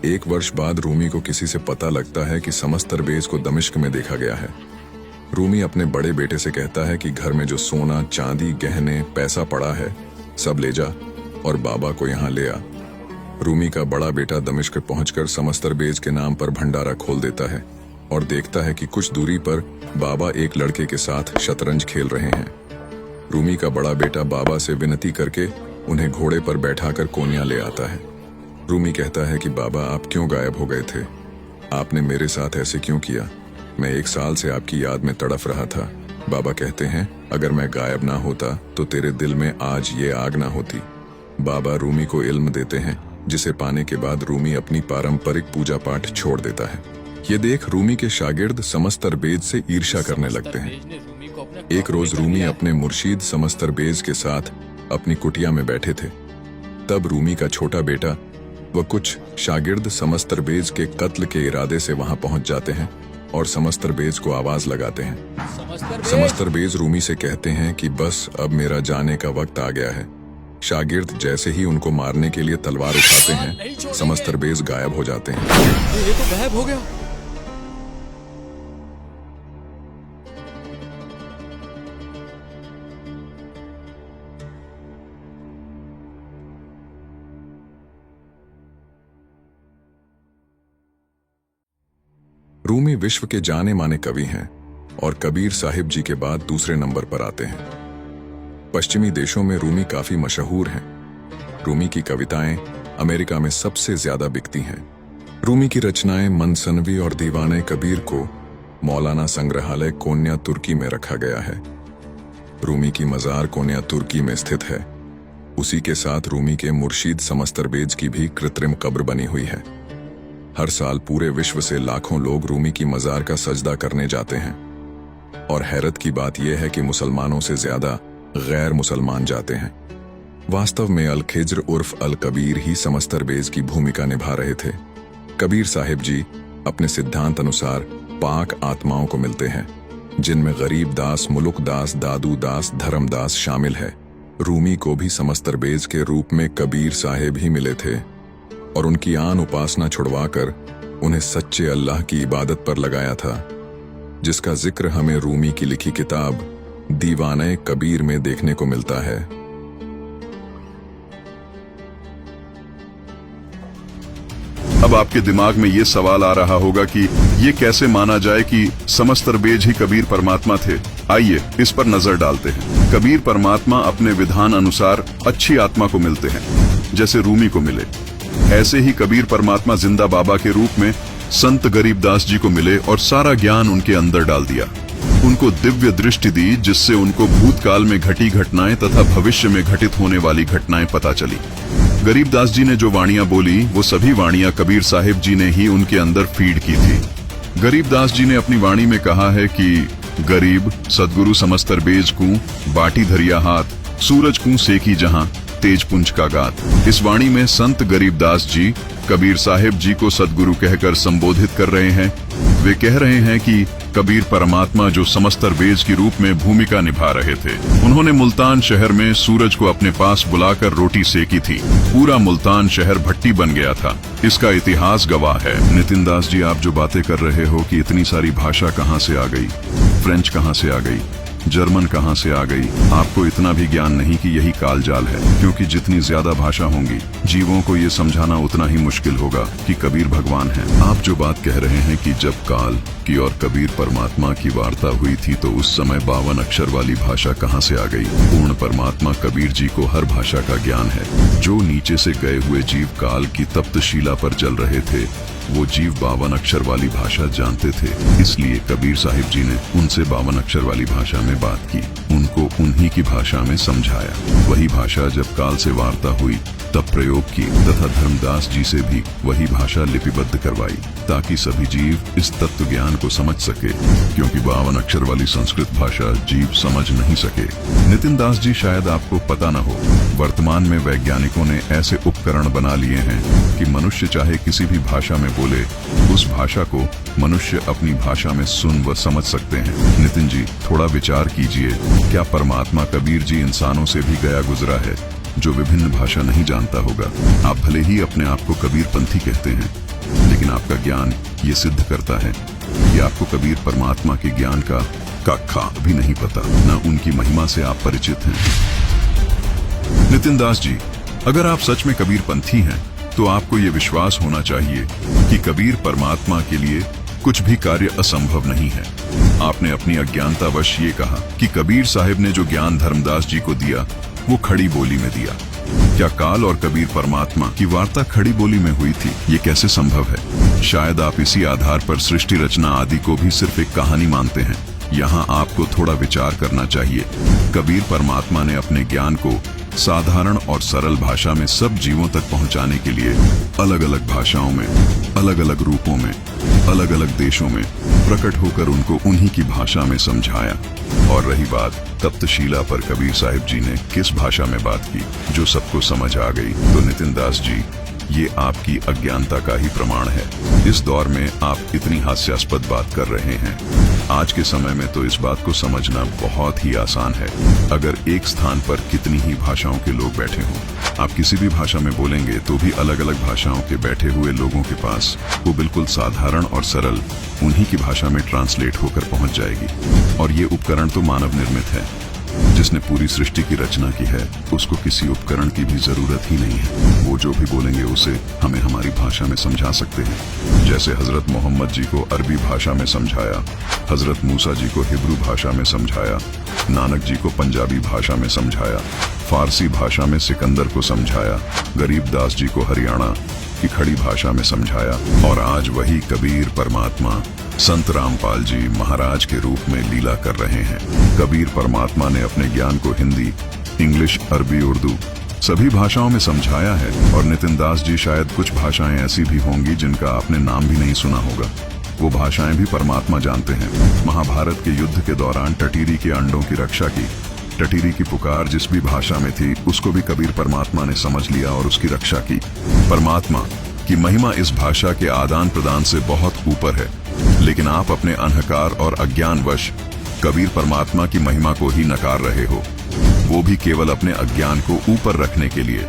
1 वर्ष बाद रूमी को किसी से पता लगता है कि समस्तरबेज को दमिश्क में देखा गया है। रूमी अपने बड़े बेटे से कहता है कि घर में जो सोना, चांदी, गहने, पैसा पड़ा है सब ले जा और बाबा को यहाँ ले आ। रूमी का बड़ा बेटा दमिश्क पहुंचकर समस्तरबेज के नाम पर भंडारा खोल देता है और देखता है कि कुछ दूरी पर बाबा एक लड़के के साथ शतरंज खेल रहे हैं। रूमी का बड़ा बेटा बाबा से विनती करके उन्हें घोड़े पर बैठाकर कोन्या ले आता है। रूमी कहता है कि बाबा, आप क्यों गायब हो गए थे? आपने मेरे साथ ऐसे क्यों किया? मैं 1 साल से आपकी याद में तड़फ रहा था। बाबा कहते हैं, अगर मैं गायब ना होता तो तेरे दिल में आज ये आग ना होती। बाबा रूमी को इल्म देते हैं, जिसे पाने के बाद रूमी अपनी पारंपरिक पूजा पाठ छोड़ देता है। ये देख रूमी के शागिर्द समस्तरबेज से ईर्ष्या करने लगते हैं। एक रोज रूमी अपने मुर्शीद समस्तरबेज के साथ अपनी कुटिया में बैठे थे। तब रूमी का छोटा बेटा व कुछ शागिर्द समस्तरबेज के कत्ल के इरादे से वहां पहुंच जाते हैं और समस्तरबेज को आवाज लगाते हैं। समस्तरबेज रूमी से कहते हैं कि बस अब मेरा जाने का वक्त आ गया है। शागिर्द जैसे ही उनको मारने के लिए तलवार उठाते हैं, समस्तरबेज गायब हो जाते हैं। ये तो गायब हो गया। रूमी विश्व के जाने माने कवि हैं और कबीर साहिब जी के बाद दूसरे नंबर पर आते हैं। पश्चिमी देशों में रूमी काफी मशहूर हैं। रूमी की कविताएं अमेरिका में सबसे ज्यादा बिकती हैं। रूमी की रचनाएं मनसनवी और दीवाने कबीर को मौलाना संग्रहालय कोन्या तुर्की में रखा गया है। रूमी की मजार कोन्या तुर्की में स्थित है। उसी के साथ रूमी के मुर्शीद समस्तरबेज की भी कृत्रिम कब्र बनी हुई है। हर साल पूरे विश्व से लाखों लोग रूमी की मजार का सजदा करने जाते हैं और हैरत की बात यह है कि मुसलमानों से ज्यादा गैर मुसलमान जाते हैं। वास्तव में अल खिज्र उर्फ अल कबीर ही समस्तरबेज की भूमिका निभा रहे थे। कबीर साहिब जी अपने सिद्धांत अनुसार पाक आत्माओं को मिलते हैं, जिनमें गरीब दास, मुलुक दास, दादू दास, धर्मदास शामिल है। रूमी को भी समस्तरबेज के रूप में कबीर साहिब ही मिले थे और उनकी आन उपासना छुड़वाकर उन्हें सच्चे अल्लाह की इबादत पर लगाया था, जिसका जिक्र हमें रूमी की लिखी किताब दीवाने कबीर में देखने को मिलता है। अब आपके दिमाग में ये सवाल आ रहा होगा कि ये कैसे माना जाए कि समस्तरबेज ही कबीर परमात्मा थे। आइए इस पर नजर डालते हैं। कबीर परमात्मा अपने विधान अनुसार अच्छी आत्मा को मिलते हैं, जैसे रूमी को मिले। ऐसे ही कबीर परमात्मा जिंदा बाबा के रूप में संत गरीबदास जी को मिले और सारा ज्ञान उनके अंदर डाल दिया। उनको दिव्य दृष्टि दी, जिससे उनको भूतकाल में घटी घटनाएं तथा भविष्य में घटित होने वाली घटनाएं पता चली। गरीबदास जी ने जो वाणियां बोली, वो सभी वाणियां कबीर साहिब जी ने ही उनके अंदर फीड की थी। गरीबदास जी ने अपनी वाणी में कहा है कि गरीब सदगुरु समस्तरबेज कूं बाटी धरिया हाथ, सूरज कूं सेकी जहां तेज पुंज का गात। इस वाणी में संत गरीबदास जी कबीर साहिब जी को सदगुरु कहकर संबोधित कर रहे हैं। वे कह रहे हैं कि कबीर परमात्मा जो समस्तरबेज की रूप में भूमिका निभा रहे थे, उन्होंने मुल्तान शहर में सूरज को अपने पास बुलाकर रोटी सेकी थी। पूरा मुल्तान शहर भट्टी बन गया था। इसका इतिहास गवाह है। नितिन दास जी, आप जो बातें कर रहे हो कि इतनी सारी भाषा कहाँ से आ गई, फ्रेंच कहाँ से आ गई, जर्मन कहाँ से आ गई, आपको इतना भी ज्ञान नहीं कि यही कालजाल है, क्योंकि जितनी ज्यादा भाषा होंगी, जीवों को ये समझाना उतना ही मुश्किल होगा कि कबीर भगवान है। आप जो बात कह रहे हैं कि जब काल की और कबीर परमात्मा की वार्ता हुई थी तो उस समय 52 अक्षर वाली भाषा कहाँ से आ गई? पूर्ण परमात्मा कबीर जी को हर भाषा का ज्ञान है। जो नीचे से गए हुए जीव काल की तप्तशिला पर चल रहे थे, वो जीव 52 अक्षर वाली भाषा जानते थे। इसलिए कबीर साहिब जी ने उनसे 52 अक्षर वाली भाषा में बात की। उन उनको उन्हीं की भाषा में समझाया। वही भाषा जब काल से वार्ता हुई तब प्रयोग की तथा धर्मदास जी से भी वही भाषा लिपिबद्ध करवाई ताकि सभी जीव इस तत्व ज्ञान को समझ सके, क्योंकि 52 अक्षर वाली संस्कृत भाषा जीव समझ नहीं सके। नितिन दास जी, शायद आपको पता न हो, वर्तमान में वैज्ञानिकों ने ऐसे उपकरण बना लिए हैं कि मनुष्य चाहे किसी भी भाषा में बोले, उस भाषा को मनुष्य अपनी भाषा में सुन व समझ सकते हैं। नितिन जी, थोड़ा विचार कीजिए, क्या परमात्मा कबीर जी इंसानों से भी गया गुजरा है जो विभिन्न भाषा नहीं जानता होगा? आप भले ही अपने आप को कबीरपंथी कहते हैं, लेकिन आपका ज्ञान ये सिद्ध करता है कि आपको कबीर परमात्मा के ज्ञान का कक्खा भी नहीं पता, न उनकी महिमा से आप परिचित हैं। नितिन दास जी, अगर आप सच में कबीरपंथी हैं तो आपको ये विश्वास होना चाहिए कि कबीर परमात्मा के लिए कुछ भी कार्य असंभव नहीं है। आपने अपनी अज्ञानतावश ये कहा कि कबीर साहिब ने जो ज्ञान धर्मदास जी को दिया वो खड़ी बोली में दिया। क्या काल और कबीर परमात्मा की वार्ता खड़ी बोली में हुई थी? ये कैसे संभव है? शायद आप इसी आधार पर सृष्टि रचना आदि को भी सिर्फ एक कहानी मानते हैं। यहाँ आपको थोड़ा विचार करना चाहिए। कबीर परमात्मा ने अपने ज्ञान को साधारण और सरल भाषा में सब जीवों तक पहुंचाने के लिए अलग अलग भाषाओं में, अलग अलग रूपों में, अलग अलग देशों में प्रकट होकर उनको उन्हीं की भाषा में समझाया। और रही बात तप्तशीला पर कबीर साहिब जी ने किस भाषा में बात की जो सबको समझ आ गई, तो नितिन दास जी, ये आपकी अज्ञानता का ही प्रमाण है। इस दौर में आप इतनी हास्यास्पद बात कर रहे हैं। आज के समय में तो इस बात को समझना बहुत ही आसान है। अगर एक स्थान पर कितनी ही भाषाओं के लोग बैठे हों, आप किसी भी भाषा में बोलेंगे तो भी अलग अलग भाषाओं के बैठे हुए लोगों के पास वो बिल्कुल साधारण और सरल उन्हीं की भाषा में ट्रांसलेट होकर पहुंच जाएगी। और ये उपकरण तो मानव निर्मित है। जिसने पूरी सृष्टि की रचना की है उसको किसी उपकरण की भी जरूरत ही नहीं है। वो जो भी बोलेंगे उसे हमें हमारी भाषा में समझा सकते हैं। जैसे हजरत मोहम्मद जी को अरबी भाषा में समझाया, हजरत मूसा जी को हिब्रू भाषा में समझाया, नानक जी को पंजाबी भाषा में समझाया, फारसी भाषा में सिकंदर को समझाया, गरीबदास जी को हरियाणा की खड़ी भाषा में समझाया, और आज वही कबीर परमात्मा संत रामपाल जी महाराज के रूप में लीला कर रहे हैं। कबीर परमात्मा ने अपने ज्ञान को हिंदी, इंग्लिश, अरबी, उर्दू सभी भाषाओं में समझाया है। और नितिन दास जी, शायद कुछ भाषाएं ऐसी भी होंगी जिनका आपने नाम भी नहीं सुना होगा। वो भाषाएं भी परमात्मा जानते हैं। महाभारत के युद्ध के दौरान टटीरी के अंडों की रक्षा की, टटीरी की पुकार जिस भी भाषा में थी उसको भी कबीर परमात्मा ने समझ लिया और उसकी रक्षा की। परमात्मा की महिमा इस भाषा के आदान प्रदान से बहुत ऊपर है, लेकिन आप अपने अहंकार और अज्ञानवश कबीर परमात्मा की महिमा को ही नकार रहे हो, वो भी केवल अपने अज्ञान को ऊपर रखने के लिए।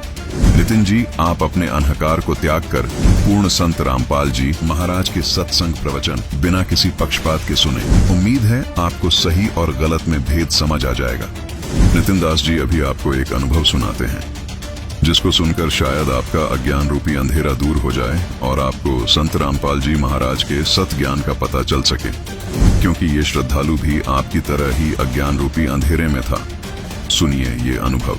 नितिन जी, आप अपने अहंकार को त्याग कर पूर्ण संत रामपाल जी महाराज के सत्संग प्रवचन बिना किसी पक्षपात के सुने। उम्मीद है आपको सही और गलत में भेद समझ आ जाएगा। नितिन दास जी अभी आपको एक अनुभव सुनाते हैं जिसको सुनकर शायद आपका अज्ञान रूपी अंधेरा दूर हो जाए और आपको संत रामपाल जी महाराज के सत ज्ञान का पता चल सके, क्योंकि ये श्रद्धालु भी आपकी तरह ही अज्ञान रूपी अंधेरे में था। सुनिए ये अनुभव।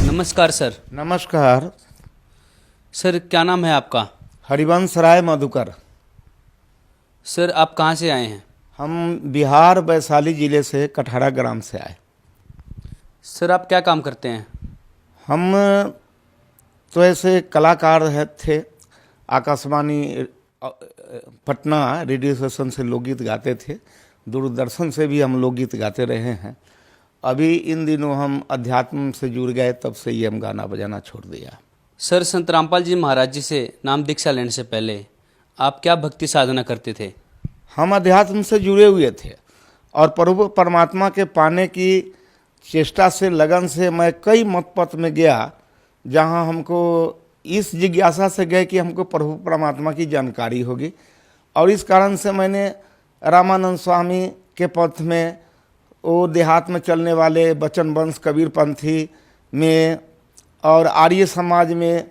नमस्कार सर। नमस्कार सर, क्या नाम है आपका? हरिवंश राय मधुकर। सर, आप कहाँ से आए हैं? हम बिहार वैशाली जिले से कटहरा ग्राम से आए। सर, आप क्या काम करते हैं? हम तो ऐसे कलाकार थे। आकाशवाणी पटना रेडियो स्टेशन से लोकगीत गाते थे, दूरदर्शन से भी हम लोकगीत गाते रहे हैं। अभी इन दिनों हम अध्यात्म से जुड़ गए, तब से ही हम गाना बजाना छोड़ दिया। सर, संत रामपाल जी महाराज जी से नाम दीक्षा लेने से पहले आप क्या भक्ति साधना करते थे? हम अध्यात्म से जुड़े हुए थे और प्रभु परमात्मा के पाने की चेष्टा से, लगन से मैं कई मत पथ में गया, जहाँ हमको इस जिज्ञासा से गए कि हमको प्रभु परमात्मा की जानकारी होगी। और इस कारण से मैंने रामानंद स्वामी के पथ में, वो देहात में चलने वाले बचन वंश कबीरपंथी में और आर्य समाज में,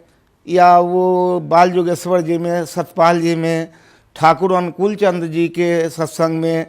या वो बाल योगेश्वर जी में, सतपाल जी में, ठाकुर अनुकूल चंद जी के सत्संग में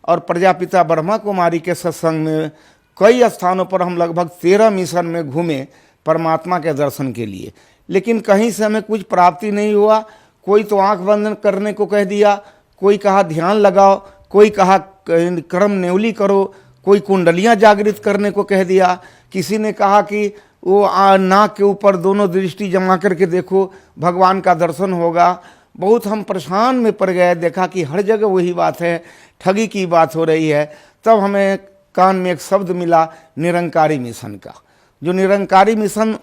और प्रजापिता ब्रह्मा कुमारी के सत्संग में, कई स्थानों पर हम लगभग 13 मिशन में घूमे परमात्मा के दर्शन के लिए, लेकिन कहीं से हमें कुछ प्राप्ति नहीं हुआ। कोई तो आंख बंद करने को कह दिया, कोई कहा ध्यान लगाओ, कोई कहा कर्म नेवली करो, कोई कुंडलियां जागृत करने को कह दिया, किसी ने कहा कि वो नाक के ऊपर दोनों दृष्टि जमा करके देखो भगवान का दर्शन होगा। बहुत हम परेशान में पड़ गए, देखा कि हर जगह वही बात है, ठगी की बात हो रही है। तब हमें कान में एक शब्द मिला निरंकारी मिशन का। जो निरंकारी मिशन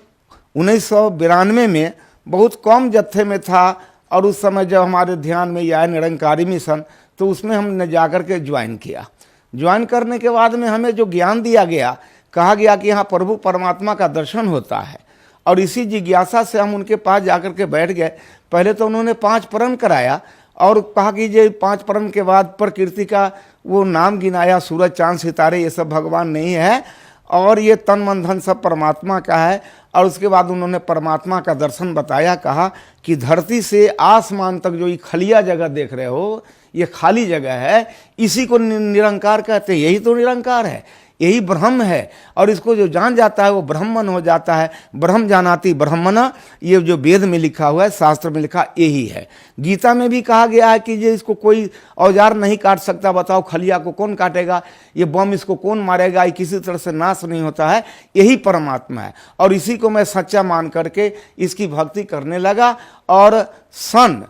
1992 में बहुत कम जत्थे में था, और उस समय जब हमारे ध्यान में यह आया निरंकारी मिशन, तो उसमें हमने जाकर के ज्वाइन किया। ज्वाइन करने के बाद में हमें जो ज्ञान दिया गया, कहा गया कि यहाँ प्रभु परमात्मा का दर्शन होता है, और इसी जिज्ञासा से हम उनके पास जाकर के बैठ गए। पहले तो उन्होंने 5 प्रण कराया और कहा कि ये 5 प्रण के बाद प्रकृति का वो नाम गिनाया, सूरज चांद सितारे ये सब भगवान नहीं है, और ये तन मन धन सब परमात्मा का है। और उसके बाद उन्होंने परमात्मा का दर्शन बताया, कहा कि धरती से आसमान तक जो ये खलिया जगह देख रहे हो, ये खाली जगह है, इसी को निरंकार कहते हैं। यही तो निरंकार है, यही ब्रह्म है, और इसको जो जान जाता है वो ब्रह्मन हो जाता है। ब्रह्म जानाति ब्रह्मना, ये जो वेद में लिखा हुआ है, शास्त्र में लिखा यही है। गीता में भी कहा गया है कि ये इसको कोई औजार नहीं काट सकता। बताओ खलिया को कौन काटेगा, ये बम इसको कौन मारेगा, ये किसी तरह से नाश नहीं होता है, यही परमात्मा है। और इसी को मैं सच्चा मान करके इसकी भक्ति करने लगा। और सन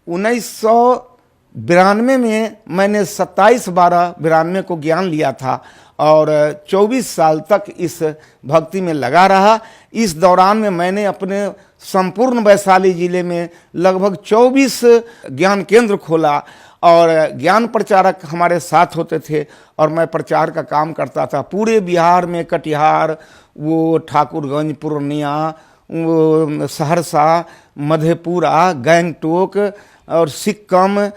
1992 में मैंने 27/12/92 को ज्ञान लिया था, और 24 साल तक इस भक्ति में लगा रहा। इस दौरान में मैंने अपने संपूर्ण वैशाली जिले में लगभग 24 ज्ञान केंद्र खोला, और ज्ञान प्रचारक हमारे साथ होते थे, और मैं प्रचार का काम करता था पूरे बिहार में। कटिहार, वो ठाकुरगंज, पूर्णिया, वो सहरसा, मधेपुरा, गंगटोक और सिक्किम,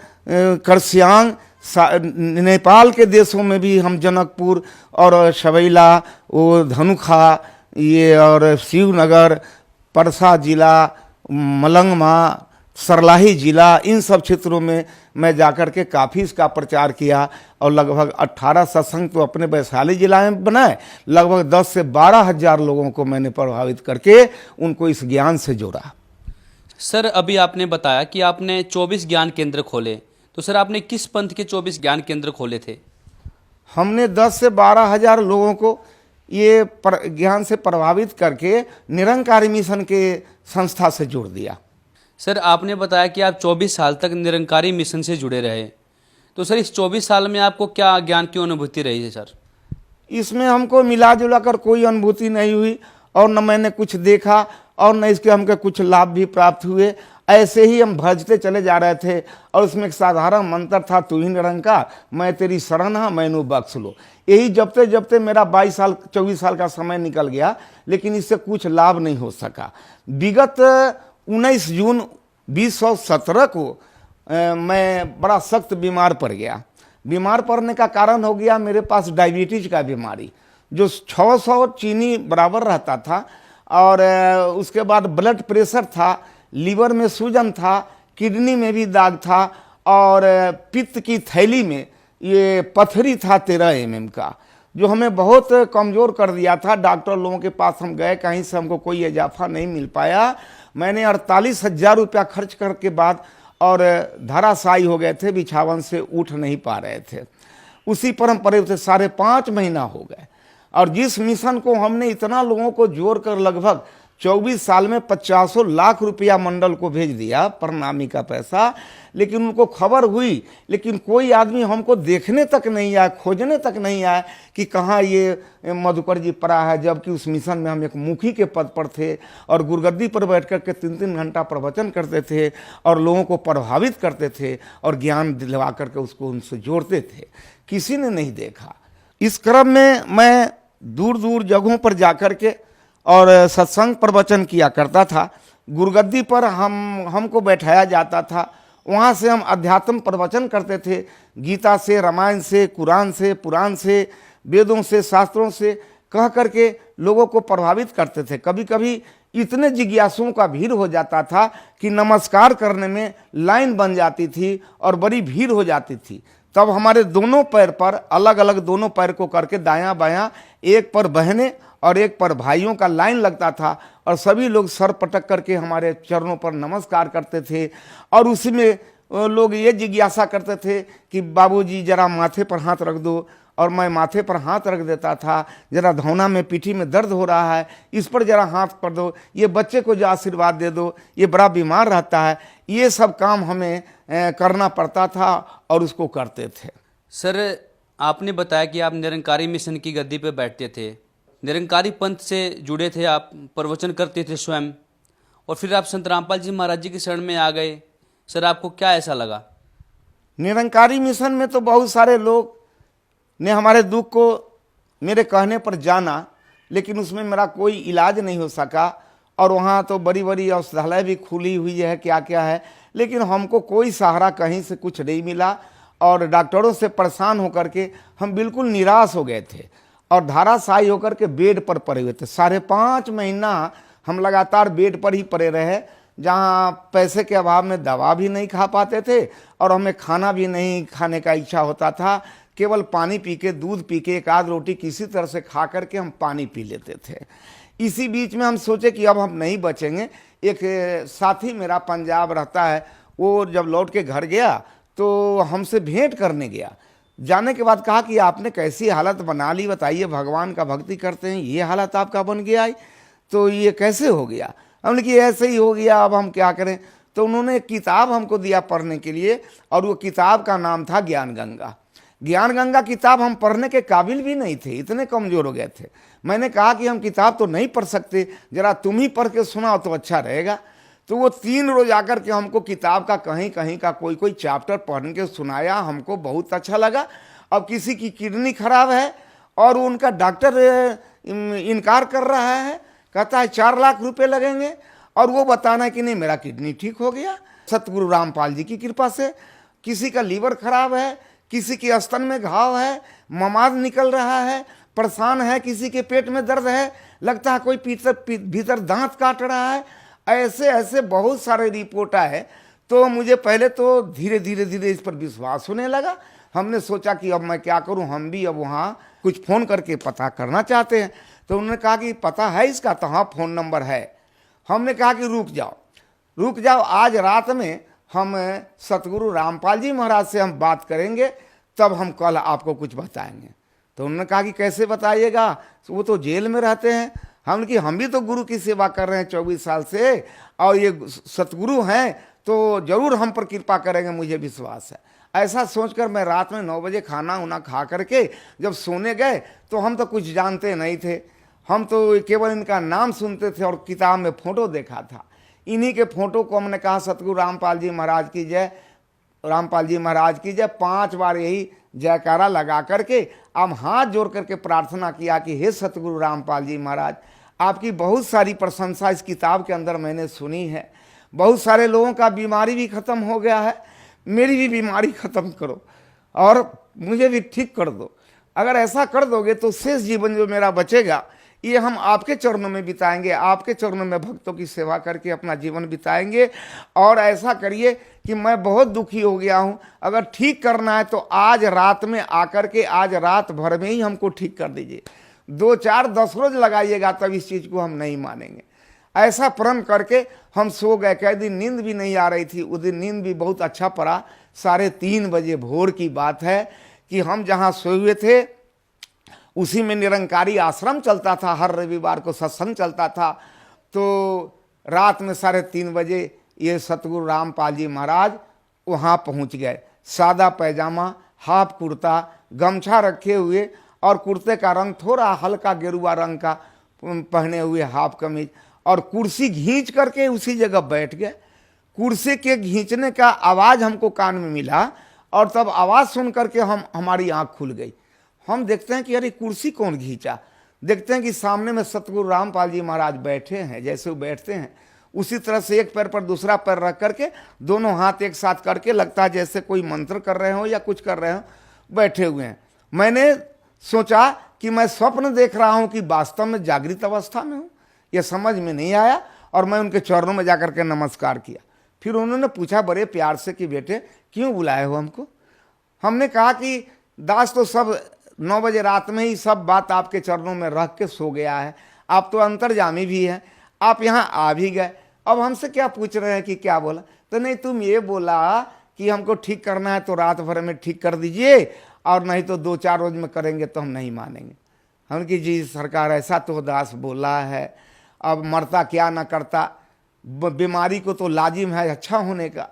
करसियांग, नेपाल के देशों में भी हम जनकपुर और शबैला, वो धनुखा, ये और शिवनगर, परसा जिला, मलंगमा, सरलाही जिला, इन सब क्षेत्रों में मैं जाकर के काफ़ी इसका प्रचार किया। और लगभग 18 सत्संग तो अपने वैशाली जिला में बनाए। लगभग 10 से 12 हज़ार लोगों को मैंने प्रभावित करके उनको इस ज्ञान से जोड़ा। सर, अभी आपने बताया कि आपने 24 ज्ञान केंद्र खोले, तो सर आपने किस पंथ के 24 ज्ञान केंद्र खोले थे? हमने 10 से 12 हज़ार लोगों को ये ज्ञान से प्रभावित करके निरंकारी मिशन के संस्था से जोड़ दिया। सर, आपने बताया कि आप 24 साल तक निरंकारी मिशन से जुड़े रहे, तो सर इस 24 साल में आपको क्या ज्ञान की अनुभूति रही है? सर इसमें हमको मिला जुला कर कोई अनुभूति नहीं हुई, और न मैंने कुछ देखा, और न इसके हमको कुछ लाभ भी प्राप्त हुए। ऐसे ही हम भजते चले जा रहे थे, और उसमें एक साधारण मंत्र था, तू ही निरंकार, मैं तेरी शरण हाँ, मैनू बख्श लो। यही जपते जपते मेरा 24 साल का समय निकल गया, लेकिन इससे कुछ लाभ नहीं हो सका। विगत 19 जून 2017 को मैं बड़ा सख्त बीमार पड़ गया। बीमार पड़ने का कारण हो गया मेरे पास डायबिटीज का बीमारी, जो 600 चीनी बराबर रहता था, और उसके बाद ब्लड प्रेशर था, लीवर में सूजन था, किडनी में भी दाग था, और पित्त की थैली में ये पथरी था 13 mm का, जो हमें बहुत कमज़ोर कर दिया था। डॉक्टर लोगों के पास हम गए, कहीं से हमको कोई इजाफा नहीं मिल पाया। मैंने 48,000 रुपया खर्च करके बाद और धराशायी हो गए थे, बिछावन से उठ नहीं पा रहे थे। उसी पर हम पड़े थे, 5.5 महीना हो गए। और जिस मिशन को हमने इतना लोगों को जोड़कर लगभग 24 साल में 50 लाख रुपया मंडल को भेज दिया, प्रणामी का पैसा, लेकिन उनको खबर हुई, लेकिन कोई आदमी हमको देखने तक नहीं आया, खोजने तक नहीं आया कि कहाँ ये मधुकर जी पड़ा है। जबकि उस मिशन में हम एक मुखी के पद पर थे, और गुरगद्दी पर बैठ कर के 3-3 घंटा प्रवचन करते थे, और लोगों को प्रभावित करते थे, और ज्ञान दिलवा करके उसको उनसे जोड़ते थे। किसी ने नहीं देखा। इस क्रम में मैं दूर दूर जगहों पर जाकर के और सत्संग प्रवचन किया करता था। गुरगद्दी पर हमको बैठाया जाता था, वहाँ से हम अध्यात्म प्रवचन करते थे, गीता से, रामायण से, कुरान से, पुराण से, वेदों से, शास्त्रों से कह करके लोगों को प्रभावित करते थे। कभी कभी इतने जिज्ञासुओं का भीड़ हो जाता था कि नमस्कार करने में लाइन बन जाती थी और बड़ी भीड़ हो जाती थी। तब हमारे दोनों पैर पर, अलग अलग दोनों पैर को करके दायां बायां, एक पर बहनें और एक पर भाइयों का लाइन लगता था, और सभी लोग सर पटक करके हमारे चरणों पर नमस्कार करते थे। और उसी में लोग ये जिज्ञासा करते थे कि बाबूजी जरा माथे पर हाथ रख दो, और मैं माथे पर हाथ रख देता था, जरा धौना में पीठी में दर्द हो रहा है, इस पर जरा हाथ कर दो, ये बच्चे को जो आशीर्वाद दे दो, ये बड़ा बीमार रहता है। ये सब काम हमें करना पड़ता था और उसको करते थे। सर, आपने बताया कि आप निरंकारी मिशन की गद्दी पर बैठते थे, निरंकारी पंथ से जुड़े थे, आप प्रवचन करते थे स्वयं, और फिर आप संत रामपाल जी महाराज जी की शरण में आ गए। सर, आपको क्या ऐसा लगा? निरंकारी मिशन में तो बहुत सारे लोग ने हमारे दुख को मेरे कहने पर जाना, लेकिन उसमें मेरा कोई इलाज नहीं हो सका। और वहाँ तो बड़ी बड़ी औषधालय भी खुली हुई है, क्या क्या है, लेकिन हमको कोई सहारा कहीं से कुछ नहीं मिला। और डॉक्टरों से परेशान होकर के हम बिल्कुल निराश हो गए थे और धाराशायी होकर के बेड पर पड़े हुए थे। 5.5 महीना हम लगातार बेड पर ही पड़े रहे, जहाँ पैसे के अभाव में दवा भी नहीं खा पाते थे और हमें खाना भी नहीं खाने का इच्छा होता था। केवल पानी पी के, दूध पी के, एक आध रोटी किसी तरह से खा करके हम पानी पी लेते थे। इसी बीच में हम सोचे कि अब हम नहीं बचेंगे। एक साथी मेरा पंजाब रहता है, वो जब लौट के घर गया तो हमसे भेंट करने गया। जाने के बाद कहा कि आपने कैसी हालत बना ली, बताइए, भगवान का भक्ति करते हैं, ये हालत आपका बन गया है, तो ये कैसे हो गया? हमने कि ऐसे ही हो गया, अब हम क्या करें। तो उन्होंने एक किताब हमको दिया पढ़ने के लिए, और वो किताब का नाम था ज्ञान गंगा। ज्ञान गंगा किताब हम पढ़ने के काबिल भी नहीं थे, इतने कमज़ोर हो गए थे। मैंने कहा कि हम किताब तो नहीं पढ़ सकते, जरा तुम ही पढ़ के सुनाओ तो अच्छा रहेगा। तो वो 3 रोज आकर के हमको किताब का कहीं कहीं का कोई चैप्टर पढ़ के सुनाया। हमको बहुत अच्छा लगा। अब किसी की किडनी खराब है और उनका डॉक्टर इनकार कर रहा है, कहता है 4 लाख रुपए लगेंगे, और वो बताना है कि नहीं मेरा किडनी ठीक हो गया सतगुरु रामपाल जी की कृपा से। किसी का लीवर खराब है, किसी के स्तन में घाव है, ममाद निकल रहा है, परेशान है, किसी के पेट में दर्द है, लगता है कोई भीतर दांत काट रहा है। ऐसे ऐसे बहुत सारे रिपोर्ट आए। तो मुझे पहले तो धीरे धीरे इस पर विश्वास होने लगा। हमने सोचा कि अब मैं क्या करूं, हम भी अब वहाँ कुछ फ़ोन करके पता करना चाहते हैं। तो उन्होंने कहा कि पता है इसका? तो हाँ, फ़ोन नंबर है। हमने कहा कि रुक जाओ, आज रात में हम सतगुरु रामपाल जी महाराज से हम बात करेंगे, तब हम कल आपको कुछ बताएंगे। तो उन्होंने कहा कि कैसे बताइएगा, वो तो जेल में रहते हैं। हमने कि हम भी तो गुरु की सेवा कर रहे हैं 24 साल से, और ये सतगुरु हैं तो जरूर हम पर कृपा करेंगे, मुझे विश्वास है। ऐसा सोचकर मैं रात में 9 बजे खाना उना खा करके जब सोने गए, तो हम तो कुछ जानते नहीं थे, हम तो केवल इनका नाम सुनते थे और किताब में फ़ोटो देखा था। इन्हीं के फ़ोटो को हमने कहा सतगुरु रामपाल जी महाराज की जय, रामपाल जी महाराज की जय, 5 बार यही जयकारा लगा करके हम हाथ जोड़ करके प्रार्थना किया कि हे सतगुरु रामपाल जी महाराज, आपकी बहुत सारी प्रशंसा इस किताब के अंदर मैंने सुनी है। बहुत सारे लोगों का बीमारी भी ख़त्म हो गया है, मेरी भी बीमारी ख़त्म करो और मुझे भी ठीक कर दो। अगर ऐसा कर दोगे तो शेष जीवन जो मेरा बचेगा ये हम आपके चरणों में बिताएंगे, आपके चरणों में भक्तों की सेवा करके अपना जीवन बिताएंगे। और ऐसा करिए कि मैं बहुत दुखी हो गया हूँ, अगर ठीक करना है तो आज रात में आकर के आज रात भर में ही हमको ठीक कर दीजिए। 2, 4, 10 रोज लगाइएगा तब इस चीज़ को हम नहीं मानेंगे। ऐसा प्रण करके हम सो गए। कई दिन नींद भी नहीं आ रही थी, उस दिन नींद भी बहुत अच्छा पड़ा। 3:30 बजे भोर की बात है कि हम जहाँ सोए हुए थे उसी में निरंकारी आश्रम चलता था, हर रविवार को सत्संग चलता था। तो रात में 3:30 बजे ये सतगुरु रामपाल जी महाराज वहाँ पहुँच गए। सादा पैजामा, हाफ कुर्ता, गमछा रखे हुए और कुर्ते का रंग थोड़ा हल्का गेरुआ रंग का पहने हुए, हाफ कमीज, और कुर्सी खींच करके उसी जगह बैठ गए। कुर्सी के खींचने का आवाज़ हमको कान में मिला और तब आवाज़ सुन करके हमारी आँख खुल गई। हम देखते हैं कि अरे कुर्सी कौन खींचा। देखते हैं कि सामने में सतगुरु रामपाल जी महाराज बैठे हैं। जैसे वो बैठते हैं उसी तरह से एक पैर पर दूसरा पैर रख करके दोनों हाथ एक साथ करके, लगता है जैसे कोई मंत्र कर रहे हो या कुछ कर रहे हो, बैठे हुए हैं। मैंने सोचा कि मैं स्वप्न देख रहा हूँ कि वास्तव में जागृत अवस्था में हूँ, ये समझ में नहीं आया और मैं उनके चरणों में जाकर के नमस्कार किया। फिर उन्होंने पूछा बड़े प्यार से कि बेटे क्यों बुलाए हो हमको। हमने कहा कि दास तो सब 9 बजे रात में ही सब बात आपके चरणों में रख के सो गया है, आप तो अंतर्जामी भी हैं, आप यहाँ आ भी गए, अब हमसे क्या पूछ रहे हैं कि क्या बोला। तो नहीं, तुम ये बोला कि हमको ठीक करना है तो रात भर में ठीक कर दीजिए और नहीं तो 2-4 रोज में करेंगे तो हम नहीं मानेंगे। हम कि जी सरकार ऐसा तो दास बोला है, अब मरता क्या ना करता, बीमारी को तो लाजिम है अच्छा होने का।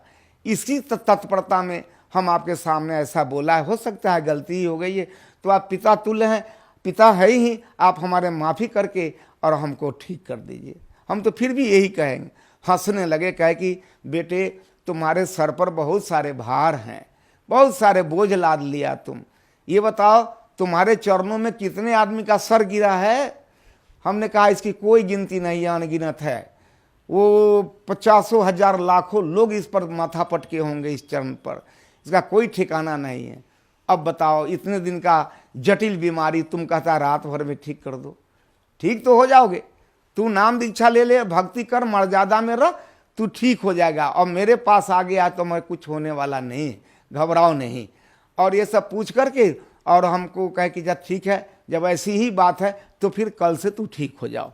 इसी तत्परता में हम आपके सामने ऐसा बोला है, हो सकता है गलती ही हो गई है, तो आप पिता तुल्य हैं, पिता है ही, आप हमारे माफ़ी करके और हमको ठीक कर दीजिए। हम तो फिर भी यही कहेंगे। हंसने लगे, कहे कि बेटे तुम्हारे सर पर बहुत सारे भार हैं, बहुत सारे बोझ लाद लिया तुम, ये बताओ तुम्हारे चरणों में कितने आदमी का सर गिरा है। हमने कहा इसकी कोई गिनती नहीं है, अनगिनत है। वो 50,000 लाखों लोग इस पर माथा पटके होंगे, इस चरण पर, इसका कोई ठिकाना नहीं है। अब बताओ इतने दिन का जटिल बीमारी तुम कहता रात भर में ठीक कर दो, ठीक तो हो जाओगे। तू नाम दीक्षा ले ले, भक्ति कर, मर्यादा में रह, तू ठीक हो जाएगा। और मेरे पास आ गया तो मैं कुछ होने वाला नहीं, घबराओ नहीं। और ये सब पूछ करके और हमको कहे कि जब ठीक है, जब ऐसी ही बात है तो फिर कल से तू ठीक हो जाओ।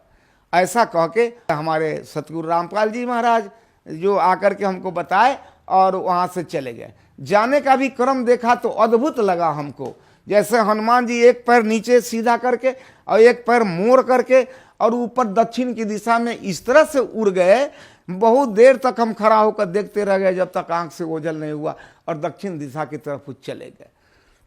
ऐसा कह के हमारे सतगुरु रामपाल जी महाराज जो आकर के हमको बताए और वहाँ से चले गए। जाने का भी क्रम देखा तो अद्भुत लगा हमको, जैसे हनुमान जी एक पैर नीचे सीधा करके और एक पैर मोड़ करके और ऊपर दक्षिण की दिशा में इस तरह से उड़ गए। बहुत देर तक हम खड़ा होकर देखते रह गए, जब तक आंख से ओझल नहीं हुआ, और दक्षिण दिशा की तरफ चले गए।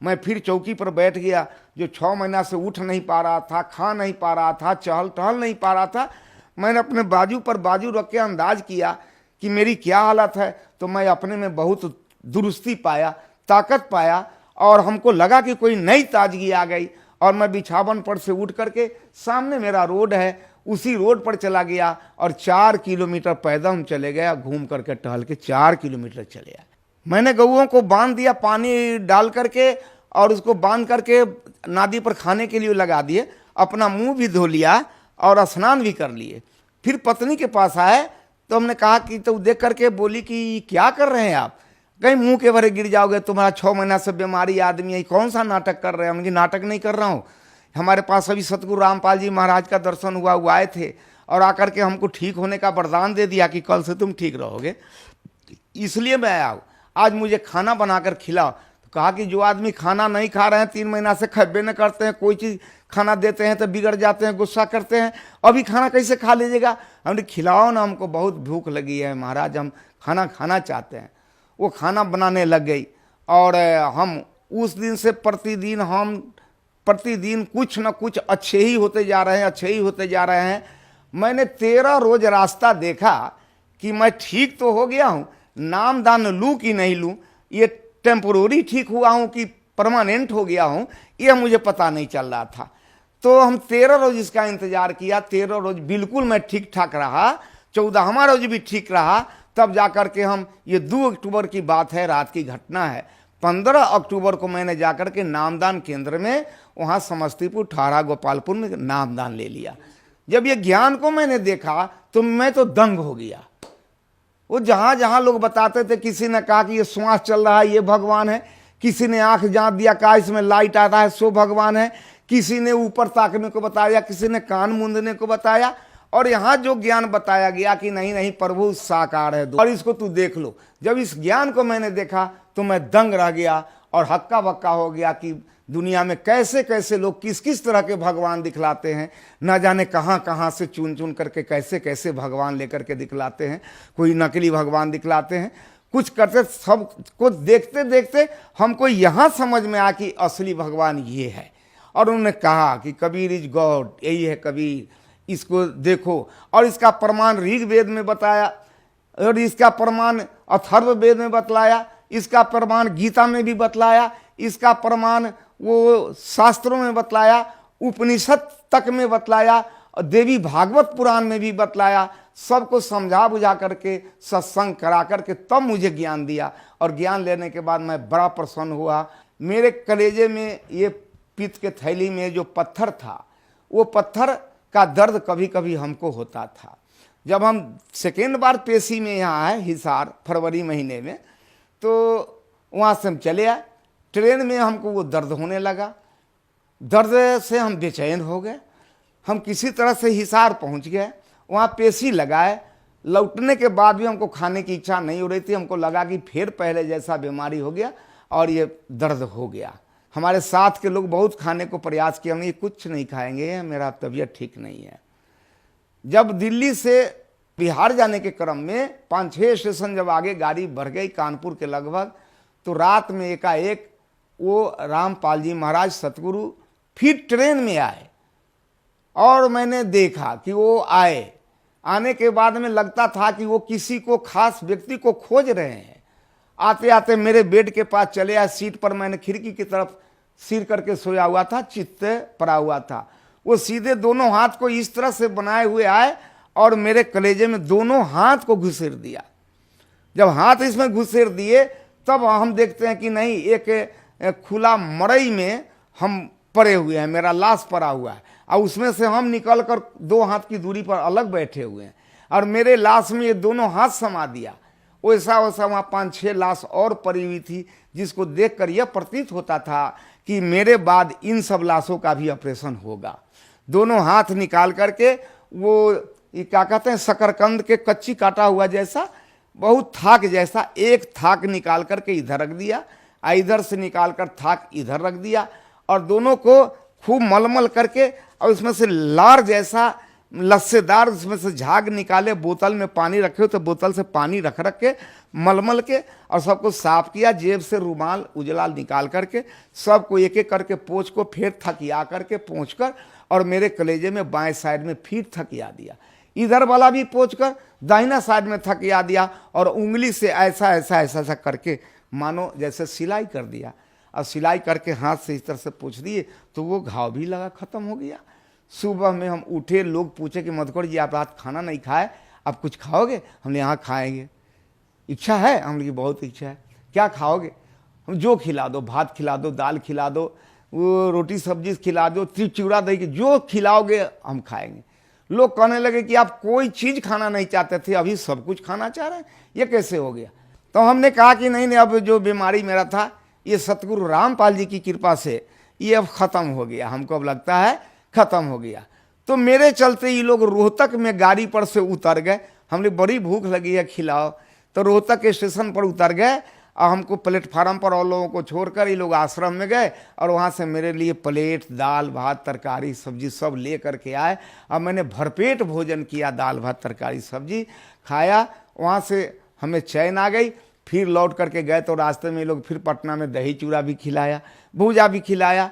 मैं फिर चौकी पर बैठ गया, जो 6 महीना से उठ नहीं पा रहा था, खा नहीं पा रहा था, चहल टहल नहीं पा रहा था। मैंने अपने बाजू पर बाजू रख के अंदाज किया कि मेरी क्या हालत है, तो मैं अपने में बहुत दुरुस्ती पाया, ताकत पाया, और हमको लगा कि कोई नई ताजगी आ गई। और मैं बिछावन पर से उठ करके, सामने मेरा रोड है, उसी रोड पर चला गया और 4 किलोमीटर पैदल हम चले गया, घूम करके टहल के 4 किलोमीटर चले आए। मैंने गऊओं को बांध दिया, पानी डाल करके, और उसको बांध करके नादी पर खाने के लिए लगा दिए, अपना मुंह भी धो लिया और स्नान भी कर लिए। फिर पत्नी के पास आए तो हमने कहा कि, तो देख करके बोली कि क्या कर रहे हैं आप, कहीं मुंह के भरे गिर जाओगे, तुम्हारा 6 महीना से बीमारी आदमी है, कौन सा नाटक कर रहे हैं। हमने नाटक नहीं कर रहा हूँ, हमारे पास अभी सतगुरु रामपाल जी महाराज का दर्शन हुआ, वो आए थे और आकर के हमको ठीक होने का वरदान दे दिया कि कल से तुम ठीक रहोगे, इसलिए मैं आया हूँ, आज मुझे खाना बनाकर खिलाओ। तो कहा कि जो आदमी खाना नहीं खा रहे हैं, 3 महीना से खब्बे न करते हैं, कोई चीज़ खाना देते हैं तो बिगड़ जाते हैं, गुस्सा करते हैं, अभी खाना कैसे खा लीजिएगा। हमने खिलाओ ना, हमको बहुत भूख लगी है महाराज, हम खाना खाना चाहते हैं। वो खाना बनाने लग गई और हम उस दिन से प्रतिदिन कुछ न कुछ अच्छे ही होते जा रहे हैं, अच्छे ही होते जा रहे हैं। मैंने 13 रोज रास्ता देखा कि मैं ठीक तो हो गया हूँ, नाम दान लूँ कि नहीं लूँ, ये टेम्पोररी ठीक हुआ हूँ कि परमानेंट हो गया हूँ, ये मुझे पता नहीं चल रहा था। तो हम 13 रोज इसका इंतजार किया, 13 रोज बिल्कुल मैं ठीक ठाक रहा, 14वां रोज भी ठीक रहा। तब जाकर के हम, ये 2 अक्टूबर की बात है, रात की घटना है, 15 अक्टूबर को मैंने जाकर के नामदान केंद्र में, वहाँ समस्तीपुर ठारा गोपालपुर में नामदान ले लिया। जब ये ज्ञान को मैंने देखा तो मैं तो दंग हो गया। वो जहाँ जहाँ लोग बताते थे, किसी ने कहा कि ये श्वास चल रहा है ये भगवान है, किसी ने आंख जांच दिया कहा इसमें लाइट आता है सो भगवान है, किसी ने ऊपर ताकने को बताया, किसी ने कान मूंदने को बताया, और यहाँ जो ज्ञान बताया गया कि नहीं नहीं प्रभु साकार है और इसको तू देख लो। जब इस ज्ञान को मैंने देखा तो मैं दंग रह गया और हक्का बक्का हो गया कि दुनिया में कैसे कैसे लोग किस किस तरह के भगवान दिखलाते हैं, ना जाने कहाँ कहाँ से चुन चुन करके कैसे कैसे भगवान लेकर के दिखलाते हैं। कोई नकली भगवान दिखलाते हैं, कुछ करते, सब को देखते देखते हमको यहाँ समझ में आया कि असली भगवान ये है। और उन्होंने कहा कि कबीर इज गॉड, यही है कबीर, इसको देखो। और इसका प्रमाण ऋग्वेद में बताया, और इसका प्रमाण अथर्ववेद में बतलाया, इसका प्रमाण गीता में भी बतलाया, इसका प्रमाण वो शास्त्रों में बतलाया, उपनिषद तक में बतलाया, और देवी भागवत पुराण में भी बतलाया। सबको समझा बुझा करके, सत्संग करा करके तब मुझे ज्ञान दिया। और ज्ञान लेने के बाद मैं बड़ा प्रसन्न हुआ। मेरे कलेजे में, ये पित्त के थैली में जो पत्थर था, वो पत्थर का दर्द कभी कभी हमको होता था। जब हम सेकेंड बार पेशी में यहाँ आए हिसार, फरवरी महीने में, तो वहाँ से हम चले आए। ट्रेन में हमको वो दर्द होने लगा, दर्द से हम बेचैन हो गए। हम किसी तरह से हिसार पहुँच गए, वहाँ पेशी लगाए। लौटने के बाद भी हमको खाने की इच्छा नहीं हो रही थी। हमको लगा कि फिर पहले जैसा बीमारी हो गया और ये दर्द हो गया। हमारे साथ के लोग बहुत खाने को प्रयास किया, हमने कुछ नहीं खाएंगे, मेरा तबीयत ठीक नहीं है। जब दिल्ली से बिहार जाने के क्रम में 5-6 स्टेशन जब आगे गाड़ी बढ़ गई कानपुर के लगभग, तो रात में एकाएक वो रामपाल जी महाराज सतगुरु फिर ट्रेन में आए और मैंने देखा कि वो आए। आने के बाद में लगता था कि वो किसी को खास व्यक्ति को खोज रहे हैं। आते आते मेरे बेड के पास चले आए, सीट पर मैंने खिड़की की तरफ सिर करके सोया हुआ था, चित्त पड़ा हुआ था। वो सीधे दोनों हाथ को इस तरह से बनाए हुए आए और मेरे कलेजे में दोनों हाथ को घुसेड़ दिया। जब हाथ इसमें घुसेड़ दिए तब हम देखते हैं कि नहीं, एक खुला मड़ई में हम पड़े हुए हैं, मेरा लाश पड़ा हुआ है और उसमें से हम निकल कर 2 हाथ की दूरी पर अलग बैठे हुए हैं और मेरे लाश में ये दोनों हाथ समा दिया। वैसा वैसा वहाँ 5-6 लाश और पड़ी हुई थी, जिसको देखकर यह प्रतीत होता था कि मेरे बाद इन सब लाशों का भी ऑपरेशन होगा। दोनों हाथ निकाल करके वो ये क्या कहते हैं, शकरकंद के कच्ची काटा हुआ जैसा, बहुत थाक जैसा, एक थाक निकाल करके इधर रख दिया, इधर से निकाल कर थाक इधर रख दिया और दोनों को खूब मलमल करके और उसमें से लार जैसा लस्सेदार उसमें से झाग निकाले, बोतल में पानी रखे हो तो बोतल से पानी रख के मलमल के और सबको साफ किया। जेब से रुमाल उजला निकाल करके सबको एक एक करके पोंछ को फिर थकिया करके पोंछ कर और मेरे कलेजे में बाएं साइड में फिर थकिया दिया, इधर वाला भी पोंछ कर दाहिना साइड में थकिया दिया और उंगली से ऐसा ऐसा ऐसा ऐसा करके मानो जैसे सिलाई कर दिया और सिलाई करके हाथ से इस तरह से पोंछ दिए तो वो घाव भी लगा, ख़त्म हो गया। सुबह में हम उठे, लोग पूछे कि मधुकर जी आप रात खाना नहीं खाए, आप कुछ खाओगे? हमने यहाँ खाएंगे। इच्छा है? हमने की बहुत इच्छा है। क्या खाओगे? हम जो खिला दो, भात खिला दो, दाल खिला दो, वो रोटी सब्जी खिला दो, चिड़ा दही की जो खिलाओगे हम खाएंगे। लोग कहने लगे कि आप कोई चीज़ खाना नहीं चाहते थे, अभी सब कुछ खाना चाह रहे हैं, ये कैसे हो गया? तो हमने कहा कि नहीं, अब जो बीमारी मेरा था ये सतगुरु रामपाल जी की कृपा से ये अब ख़त्म हो गया, हमको अब लगता है ख़त्म हो गया। तो मेरे चलते ये लोग रोहतक में गाड़ी पर से उतर गए। हमने बड़ी भूख लगी है, खिलाओ। तो रोहतक के स्टेशन पर उतर गए और हमको प्लेटफार्म पर और लोगों को छोड़कर ये लोग आश्रम में गए और वहाँ से मेरे लिए प्लेट दाल भात तरकारी सब्जी सब ले करके आए और मैंने भरपेट भोजन किया, दाल भात तरकारी सब्जी खाया। वहाँ से हमें चैन आ गई। फिर लौट करके गए तो रास्ते में ये लोग फिर पटना में दही चूड़ा भी खिलाया, भूजा भी खिलाया,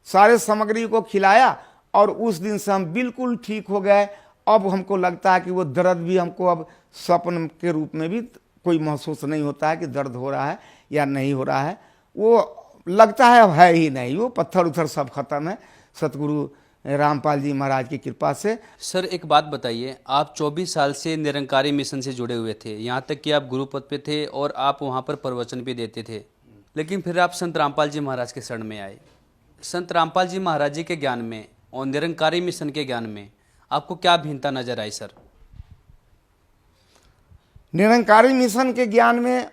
सारे सामग्री को खिलाया और उस दिन से हम बिल्कुल ठीक हो गए। अब हमको लगता है कि वो दर्द भी हमको अब स्वप्न के रूप में भी कोई महसूस नहीं होता है कि दर्द हो रहा है या नहीं हो रहा है। वो लगता है अब है ही नहीं, वो पत्थर उथर सब खत्म है सतगुरु रामपाल जी महाराज की कृपा से। सर एक बात बताइए, आप 24 साल से निरंकारी मिशन से जुड़े हुए थे, यहाँ तक कि आप गुरु पद पे थे और आप वहाँ पर प्रवचन भी देते थे, लेकिन फिर आप संत रामपाल जी महाराज के शरण में आए। संत रामपाल जी महाराज जी के ज्ञान में और निरंकारी मिशन के ज्ञान में आपको क्या भिन्नता नजर आई सर? निरंकारी मिशन के ज्ञान में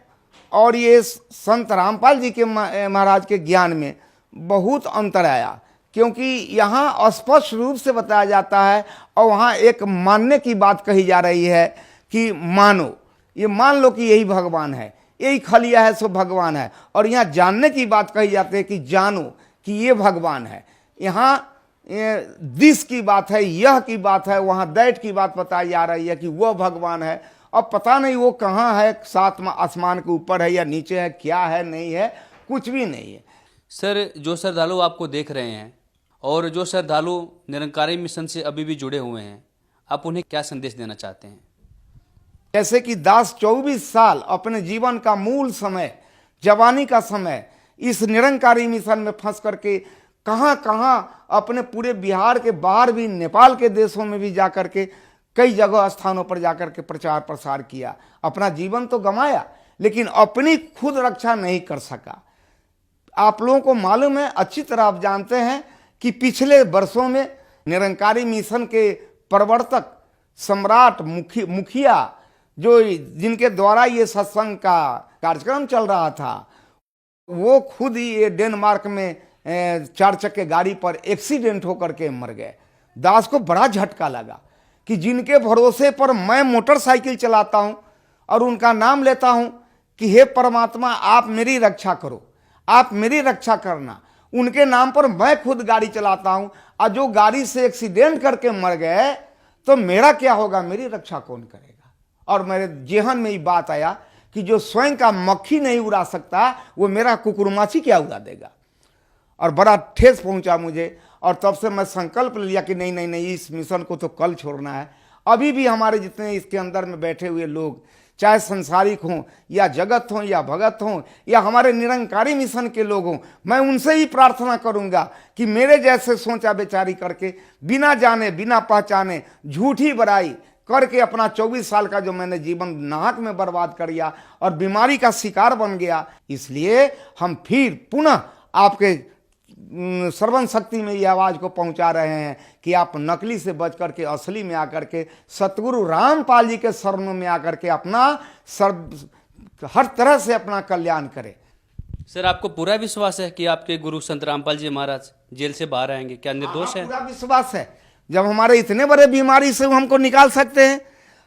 और ये संत रामपाल जी के महाराज के ज्ञान में बहुत अंतर आया, क्योंकि यहाँ स्पष्ट रूप से बताया जाता है और वहाँ एक मानने की बात कही जा रही है कि मानो, ये मान लो कि यही भगवान है, यही खलिया है सो भगवान है। और यहाँ जानने की बात कही जाती है कि जानो कि ये भगवान है। यहाँ दिस की बात है, यह की बात है, वहाँ दैट की बात बताई जा रही है कि वह भगवान है। अब पता नहीं वो कहाँ है, सातवां आसमान के ऊपर है या नीचे है, क्या है नहीं है, कुछ भी नहीं है। सर जो श्रद्धालु आपको देख रहे हैं और जो श्रद्धालु निरंकारी मिशन से अभी भी जुड़े हुए हैं, आप उन्हें क्या संदेश देना चाहते हैं? जैसे कि दास 24 साल अपने जीवन का मूल समय, जवानी का समय इस निरंकारी मिशन में फंस करके कहाँ कहाँ अपने पूरे बिहार के बाहर भी, नेपाल के देशों में भी जाकर के कई जगह स्थानों पर जाकर के प्रचार प्रसार किया। अपना जीवन तो गंवाया लेकिन अपनी खुद रक्षा नहीं कर सका। आप लोगों को मालूम है, अच्छी तरह आप जानते हैं कि पिछले वर्षों में निरंकारी मिशन के प्रवर्तक सम्राट मुखिया जो जिनके द्वारा ये सत्संग का कार्यक्रम चल रहा था, वो खुद ही ये डेनमार्क में 4 चक्के गाड़ी पर एक्सीडेंट होकर के मर गए। दास को बड़ा झटका लगा कि जिनके भरोसे पर मैं मोटरसाइकिल चलाता हूं और उनका नाम लेता हूं कि हे परमात्मा आप मेरी रक्षा करो, आप मेरी रक्षा करना, उनके नाम पर मैं खुद गाड़ी चलाता हूं, और जो गाड़ी से एक्सीडेंट करके मर गए तो मेरा क्या होगा, मेरी रक्षा कौन करेगा। और मेरे जेहन में ये बात आया कि जो स्वयं का मक्खी नहीं उड़ा सकता वो मेरा कुकुरमाची क्या उड़ा देगा। और बड़ा ठेस पहुंचा मुझे, और तब से मैं संकल्प लिया कि नहीं नहीं नहीं, इस मिशन को तो कल छोड़ना है। अभी भी हमारे जितने इसके अंदर में बैठे हुए लोग, चाहे संसारिक हों या जगत हों या भगत हों या हमारे निरंकारी मिशन के लोग हों, मैं उनसे ही प्रार्थना करूंगा कि मेरे जैसे सोचा बेचारी करके, बिना जाने बिना पहचाने झूठी बड़ाई करके अपना 24 साल का जो मैंने जीवन नाहक में बर्बाद कर दिया और बीमारी का शिकार बन गया, इसलिए हम फिर पुनः आपके सर्वन शक्ति में ये आवाज को पहुंचा रहे हैं कि आप नकली से बच करके असली में आकर के सतगुरु रामपाल जी के शरणों में आकर के अपना हर तरह से अपना कल्याण करें। सर, आपको पूरा विश्वास है कि आपके गुरु संत रामपाल जी महाराज जेल से बाहर आएंगे? क्या निर्दोष है? पूरा विश्वास है। जब हमारे इतने बड़े बीमारी से हमको निकाल सकते हैं,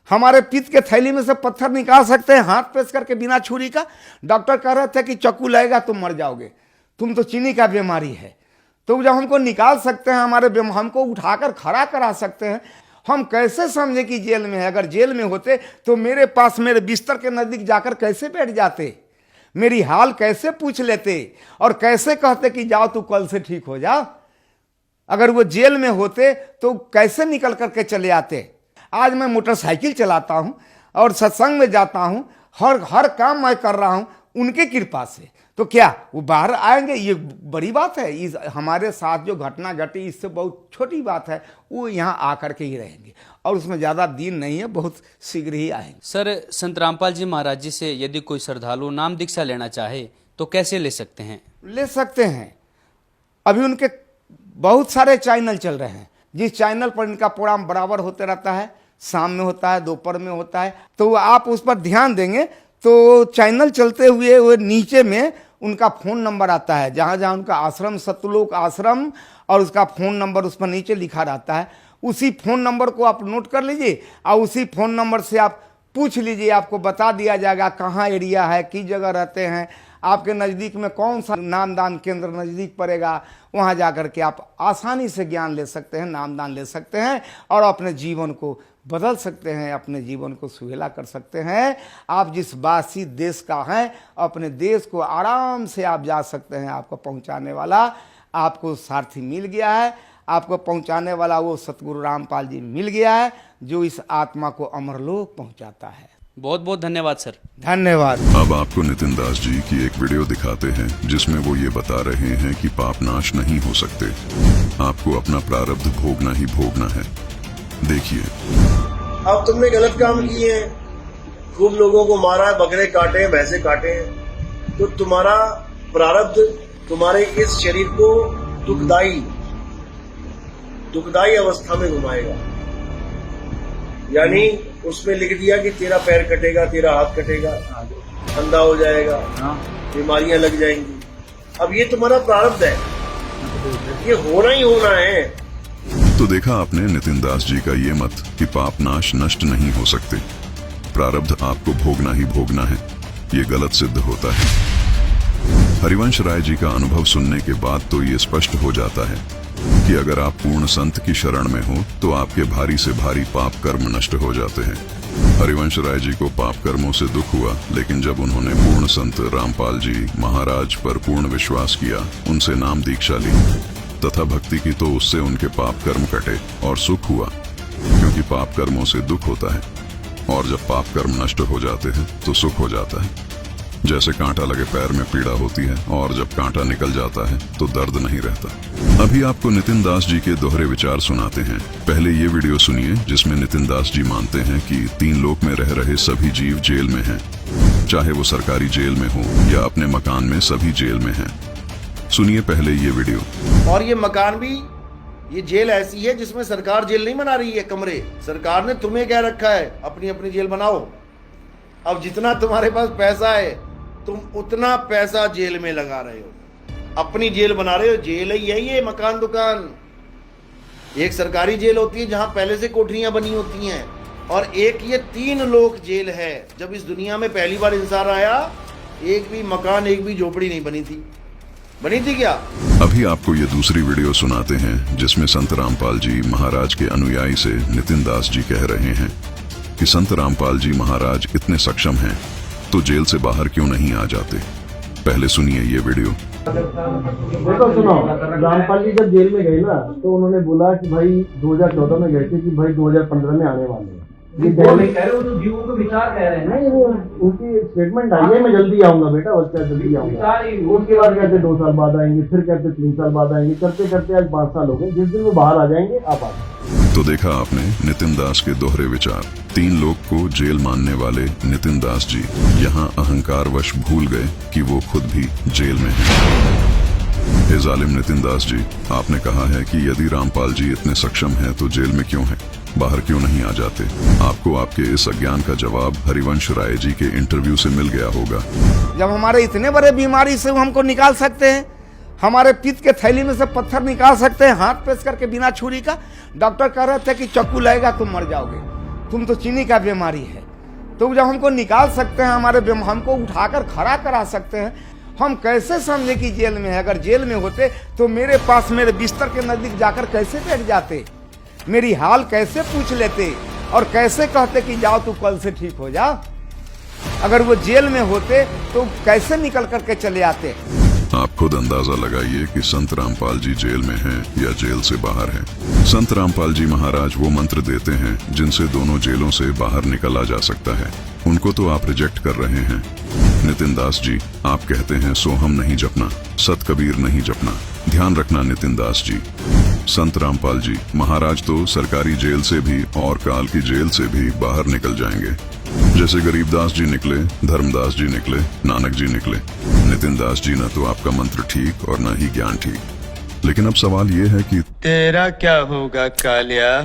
हमारे पित्त के थैली में से पत्थर निकाल सकते हैं हाथ पेश करके बिना छुरी का। डॉक्टर कह रहे थे कि चक्कू लगेगा तुम मर जाओगे, तुम तो चीनी का बीमारी है। तो जब हमको निकाल सकते हैं, हमको उठाकर खड़ा करा सकते हैं, हम कैसे समझे कि जेल में है? अगर जेल में होते तो मेरे पास मेरे बिस्तर के नजदीक जाकर कैसे बैठ जाते, मेरी हाल कैसे पूछ लेते और कैसे कहते कि जाओ तू कल से ठीक हो जा। अगर वो जेल में होते तो कैसे निकल करके चले आते। आज मैं मोटरसाइकिल चलाता हूं और सत्संग में जाता हूं, हर काम मैं कर रहा हूं उनके कृपा से। तो क्या वो बाहर आएंगे? ये बड़ी बात है। इस हमारे साथ जो घटना घटी इससे बहुत छोटी बात है। वो यहाँ आकर के ही रहेंगे और उसमें ज़्यादा दिन नहीं है, बहुत शीघ्र ही आएंगे। सर, संत रामपाल जी महाराज जी से यदि कोई श्रद्धालु नाम दीक्षा लेना चाहे तो कैसे ले सकते हैं? ले सकते हैं। अभी उनके बहुत सारे चैनल चल रहे हैं, जिस चैनल पर इनका प्रोग्राम बराबर होते रहता है, शाम में होता है, दोपहर में होता है, तो आप उस पर ध्यान देंगे तो चैनल चलते हुए वो नीचे में उनका फ़ोन नंबर आता है, जहाँ जहाँ उनका आश्रम, सतलोक आश्रम, और उसका फ़ोन नंबर उस पर नीचे लिखा रहता है। उसी फ़ोन नंबर को आप नोट कर लीजिए और उसी फ़ोन नंबर से आप पूछ लीजिए, आपको बता दिया जाएगा कहाँ एरिया है, किस जगह रहते हैं, आपके नज़दीक में कौन सा नामदान केंद्र नज़दीक पड़ेगा। वहाँ जा कर के आप आसानी से ज्ञान ले सकते हैं, नामदान ले सकते हैं और अपने जीवन को बदल सकते हैं, अपने जीवन को सुहेला कर सकते हैं। आप जिस वासी देश का हैं, अपने देश को आराम से आप जा सकते हैं। आपको पहुंचाने वाला आपको सारथी मिल गया है, आपको पहुंचाने वाला वो सतगुरु रामपाल जी मिल गया है, जो इस आत्मा को अमरलोक पहुंचाता है। बहुत बहुत धन्यवाद सर। धन्यवाद। अब आपको नितिन दास जी की एक वीडियो दिखाते हैं जिसमें वो ये बता रहे हैं कि पाप नाश नहीं हो सकते, आपको अपना प्रारब्ध भोगना ही भोगना है। देखिए। अब तुमने गलत काम किए हैं, खूब लोगों को मारा है, बकरे काटे हैं, भैंसे काटे हैं, तो तुम्हारा प्रारब्ध तुम्हारे इस शरीर को दुखदाई अवस्था में घुमाएगा। यानी उसमें लिख दिया कि तेरा पैर कटेगा, तेरा हाथ कटेगा, अंधा हो जाएगा, बीमारियां लग जाएंगी। अब ये तुम्हारा प्रारब्ध है, ये होना ही होना है। तो देखा आपने नितिन दास जी का ये मत कि पाप नाश नष्ट नहीं हो सकते, प्रारब्ध आपको भोगना ही भोगना है, ये गलत सिद्ध होता है। हरिवंश राय जी का अनुभव सुनने के बाद तो ये स्पष्ट हो जाता है कि अगर आप पूर्ण संत की शरण में हो तो आपके भारी से भारी पाप कर्म नष्ट हो जाते हैं। हरिवंश राय जी को पाप कर्मों से दुख हुआ, लेकिन जब उन्होंने पूर्ण संत रामपाल जी महाराज पर पूर्ण विश्वास किया, उनसे नाम दीक्षा ली तथा भक्ति की, तो उससे उनके पाप कर्म कटे और सुख हुआ। क्योंकि पाप कर्मों से दुख होता है और जब पाप कर्म नष्ट हो जाते हैं तो सुख हो जाता है। जैसे कांटा लगे पैर में पीड़ा होती है और जब कांटा निकल जाता है तो दर्द नहीं रहता। अभी आपको नितिन दास जी के दोहरे विचार सुनाते हैं। पहले ये वीडियो सुनिए जिसमें नितिन दास जी मानते हैं कि 3 लोक में रह रहे सभी जीव जेल में हैं, चाहे वो सरकारी जेल में हो या अपने मकान में, सभी जेल में हैं। सुनिए पहले ये वीडियो। और ये मकान भी, ये जेल ऐसी है जिसमें सरकार जेल नहीं बना रही है कमरे। सरकार ने तुम्हें क्या रखा है, अपनी अपनी जेल बनाओ। अब जितना तुम्हारे पास पैसा है तुम उतना पैसा जेल में लगा रहे हो, अपनी जेल बना रहे हो। जेल ही है ये, मकान दुकान। एक सरकारी जेल होती है जहां पहले से कोठरियां बनी होती हैं, और एक ये 3 लोक जेल है। जब इस दुनिया में पहली बार इंसान आया, एक भी मकान, एक भी झोपड़ी नहीं बनी थी। बनी थी क्या? अभी आपको ये दूसरी वीडियो सुनाते हैं जिसमें संत रामपाल जी महाराज के अनुयायी से नितिन दास जी कह रहे हैं कि संत रामपाल जी महाराज इतने सक्षम हैं तो जेल से बाहर क्यों नहीं आ जाते। पहले सुनिए ये वीडियो। देखो सुनो, रामपाल जी जब जेल में गए ना तो उन्होंने बोला कि भाई 2014 में गए थे कि भाई 2015 में आने वाले हैं। ये कह रहे हो तो जीवों को विचार कह रहे हैं। नहीं, वो उनकी स्टेटमेंट आई है, मैं जल्दी आऊंगा बेटा, और क्या जल्दी आऊंगा। उसके बाद कहते 2 साल बाद आएंगे, फिर कहते 3 साल बाद आएंगे, करते करते आज 5 साल हो गए। जिस दिन वो बाहर आ जाएंगे आप आ जाएंगे। तो देखा आपने नितिन दास के दोहरे विचार। 3 लोग को जेल मानने वाले नितिन दास जी यहाँ अहंकारवश भूल गए कि वो खुद भी जेल में हैं। हे जालिम नितिन दास जी, आपने कहा है कि यदि रामपाल जी इतने सक्षम हैं तो जेल में क्यों हैं, बाहर क्यों नहीं आ जाते। आपको आपके इस अज्ञान का जवाब हरिवंश राय जी के इंटरव्यू से मिल गया होगा। जब हमारे इतने बड़े बीमारी से वो हमको निकाल सकते हैं, हमारे पित्त के थैली में से पत्थर निकाल सकते हैं हाथ प्रेस करके बिना छुरी का। डॉक्टर कह रहे थे कि चाकू लगेगा तुम मर जाओगे, तुम तो चीनी का बीमारी है। तो जब हमको निकाल सकते हैं, हमको उठाकर खड़ा करा सकते हैं, हम कैसे समझे कि जेल में है। अगर जेल में होते तो मेरे पास मेरे बिस्तर के नजदीक जाकर कैसे बैठ जाते, मेरी हाल कैसे पूछ लेते और कैसे कहते कि जाओ तू कल से ठीक हो जा। अगर वो जेल में होते तो कैसे निकल करके चले आते। आप खुद अंदाजा लगाइए कि संत रामपाल जी जेल में हैं या जेल से बाहर हैं। संत रामपाल जी महाराज वो मंत्र देते हैं जिनसे दोनों जेलों से बाहर निकला जा सकता है। उनको तो आप रिजेक्ट कर रहे हैं। नितिन दास जी, आप कहते हैं सोहम नहीं जपना, सत कबीर नहीं जपना। ध्यान रखना नितिन दास जी, संत रामपाल जी महाराज तो सरकारी जेल से भी और काल की जेल से भी बाहर निकल जाएंगे। जैसे गरीबदास जी निकले, धर्मदास जी निकले, नानक जी निकले। नितिन दास जी न तो आपका मंत्र ठीक और न ही ज्ञान ठीक। लेकिन अब सवाल ये है कि तेरा क्या होगा कालिया।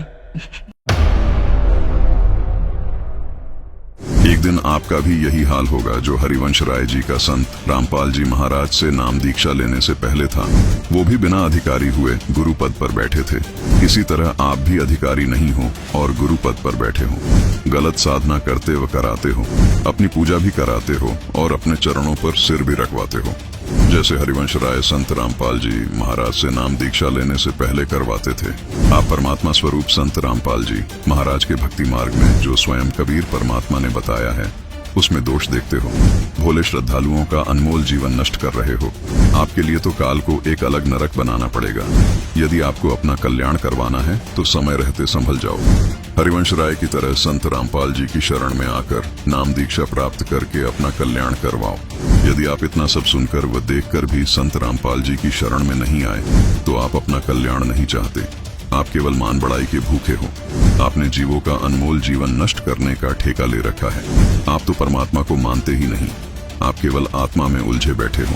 एक दिन आपका भी यही हाल होगा जो हरिवंश राय जी का संत रामपाल जी महाराज से नाम दीक्षा लेने से पहले था। वो भी बिना अधिकारी हुए गुरु पद पर बैठे थे। इसी तरह आप भी अधिकारी नहीं हो और गुरु पद पर बैठे हो, गलत साधना करते व कराते हो, अपनी पूजा भी कराते हो और अपने चरणों पर सिर भी रखवाते हो। जैसे हरिवंश राय संत रामपाल जी महाराज से नाम दीक्षा लेने से पहले करवाते थे। आप परमात्मा स्वरूप संत रामपाल जी महाराज के भक्ति मार्ग में जो स्वयं कबीर परमात्मा ने बताया है उसमें दोष देखते हो। भोले श्रद्धालुओं का अनमोल जीवन नष्ट कर रहे हो। आपके लिए तो काल को एक अलग नरक बनाना पड़ेगा। यदि आपको अपना कल्याण करवाना है तो समय रहते संभल जाओ। हरिवंश राय की तरह संत रामपाल जी की शरण में आकर नाम दीक्षा प्राप्त करके अपना कल्याण करवाओ। यदि आप इतना सब सुनकर व देखकर भी संत रामपाल जी की शरण में नहीं आए तो आप अपना कल्याण नहीं चाहते। आप केवल मान बढ़ाई के भूखे हो। आपने जीवों का अनमोल जीवन नष्ट करने का ठेका ले रखा है। आप तो परमात्मा को मानते ही नहीं, आप केवल आत्मा में उलझे बैठे हो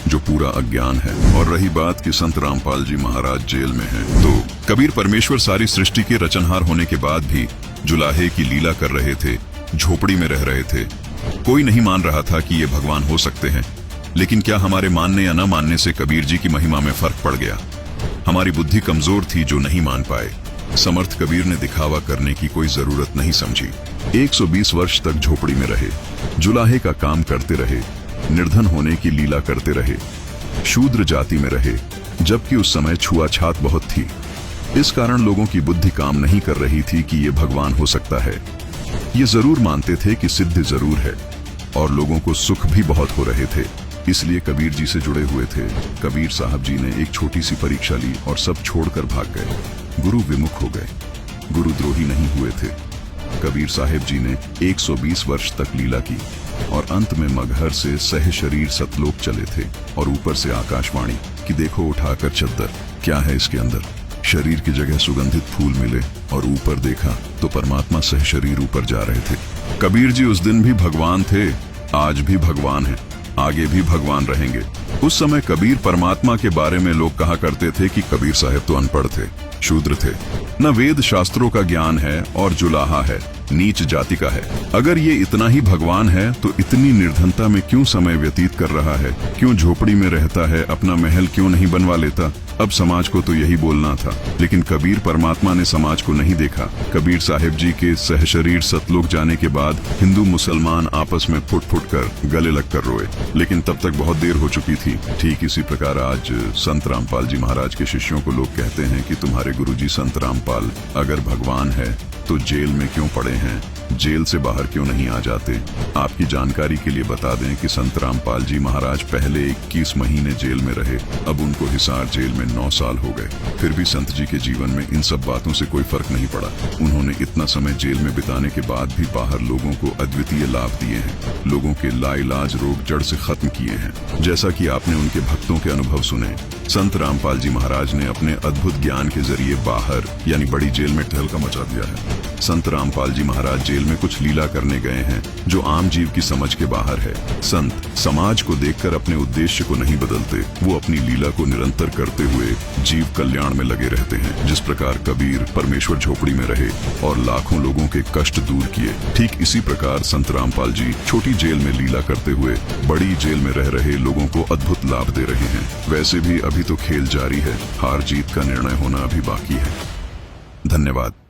जो पूरा अज्ञान है। और रही बात कि संत रामपाल जी महाराज जेल में हैं, तो कबीर परमेश्वर सारी सृष्टि के रचनहार होने के बाद भी जुलाहे की लीला कर रहे थे, झोपड़ी में रह रहे थे। कोई नहीं मान रहा था कि ये भगवान हो सकते हैं। लेकिन क्या हमारे मानने या न मानने से कबीर जी की महिमा में फर्क पड़ गया? हमारी बुद्धि कमजोर थी जो नहीं मान पाए। समर्थ कबीर ने दिखावा करने की कोई जरूरत नहीं समझी। 120 वर्ष तक झोपड़ी में रहे, जुलाहे का काम करते रहे, निर्धन होने की लीला करते रहे, शूद्र जाति में रहे, जबकि उस समय छुआछात बहुत थी। इस कारण लोगों की बुद्धि काम नहीं कर रही थी कि ये भगवान हो सकता है। ये जरूर मानते थे कि सिद्ध जरूर है और लोगों को सुख भी बहुत हो रहे थे, इसलिए कबीर जी से जुड़े हुए थे। कबीर साहब जी ने एक छोटी सी परीक्षा ली और सब छोड़कर भाग गए। गुरु विमुख हो गए, गुरुद्रोही नहीं हुए थे। कबीर साहेब जी ने 120 वर्ष तक लीला की और अंत में मगहर से सह शरीर सतलोक चले थे और ऊपर से आकाशवाणी कि देखो उठाकर चद्दर, क्या है इसके अंदर। शरीर की जगह सुगंधित फूल मिले और ऊपर देखा तो परमात्मा सह शरीर ऊपर जा रहे थे। कबीर जी उस दिन भी भगवान थे, आज भी भगवान हैं, आगे भी भगवान रहेंगे। उस समय कबीर परमात्मा के बारे में लोग कहा करते थे कि कबीर साहब तो अनपढ़ थे, शूद्र थे, न वेद शास्त्रों का ज्ञान है और जुलाहा है, नीच जाति का है। अगर ये इतना ही भगवान है तो इतनी निर्धनता में क्यों समय व्यतीत कर रहा है? क्यों झोपड़ी में रहता है? अपना महल क्यों नहीं बनवा लेता? अब समाज को तो यही बोलना था, लेकिन कबीर परमात्मा ने समाज को नहीं देखा। कबीर साहिब जी के सहशरीर सतलोक जाने के बाद हिंदू मुसलमान आपस में फुट फुट कर गले लगकर रोए, लेकिन तब तक बहुत देर हो चुकी थी। ठीक इसी प्रकार आज संत रामपाल जी महाराज के शिष्यों को लोग कहते हैं कि तुम्हारे गुरुजी संत रामपाल अगर भगवान है तो जेल में क्यों पड़े हैं, जेल से बाहर क्यों नहीं आ जाते। आपकी जानकारी के लिए बता दें कि संत रामपाल जी महाराज पहले 21 महीने जेल में रहे, अब उनको हिसार जेल में 9 साल हो गए। फिर भी संत जी के जीवन में इन सब बातों से कोई फर्क नहीं पड़ा। उन्होंने इतना समय जेल में बिताने के बाद भी बाहर लोगों को अद्वितीय लाभ दिए हैं, लोगों के लाइलाज रोग जड़ से खत्म किए हैं। जैसा कि आपने उनके भक्तों के अनुभव सुने, संत रामपाल जी महाराज ने अपने अद्भुत ज्ञान के जरिए बाहर यानी बड़ी जेल में तहलका मचा दिया है। संत रामपाल जी महाराज जेल में कुछ लीला करने गए हैं जो आम जीव की समझ के बाहर है। संत समाज को देखकर अपने उद्देश्य को नहीं बदलते, वो अपनी लीला को निरंतर करते हुए जीव कल्याण में लगे रहते हैं। जिस प्रकार कबीर परमेश्वर झोपड़ी में रहे और लाखों लोगों के कष्ट दूर किए, ठीक इसी प्रकार संत रामपाल जी छोटी जेल में लीला करते हुए बड़ी जेल में रह रहे लोगों को अद्भुत लाभ दे रहे हैं। वैसे भी अभी तो खेल जारी है, हार जीत का निर्णय होना अभी बाकी है। धन्यवाद।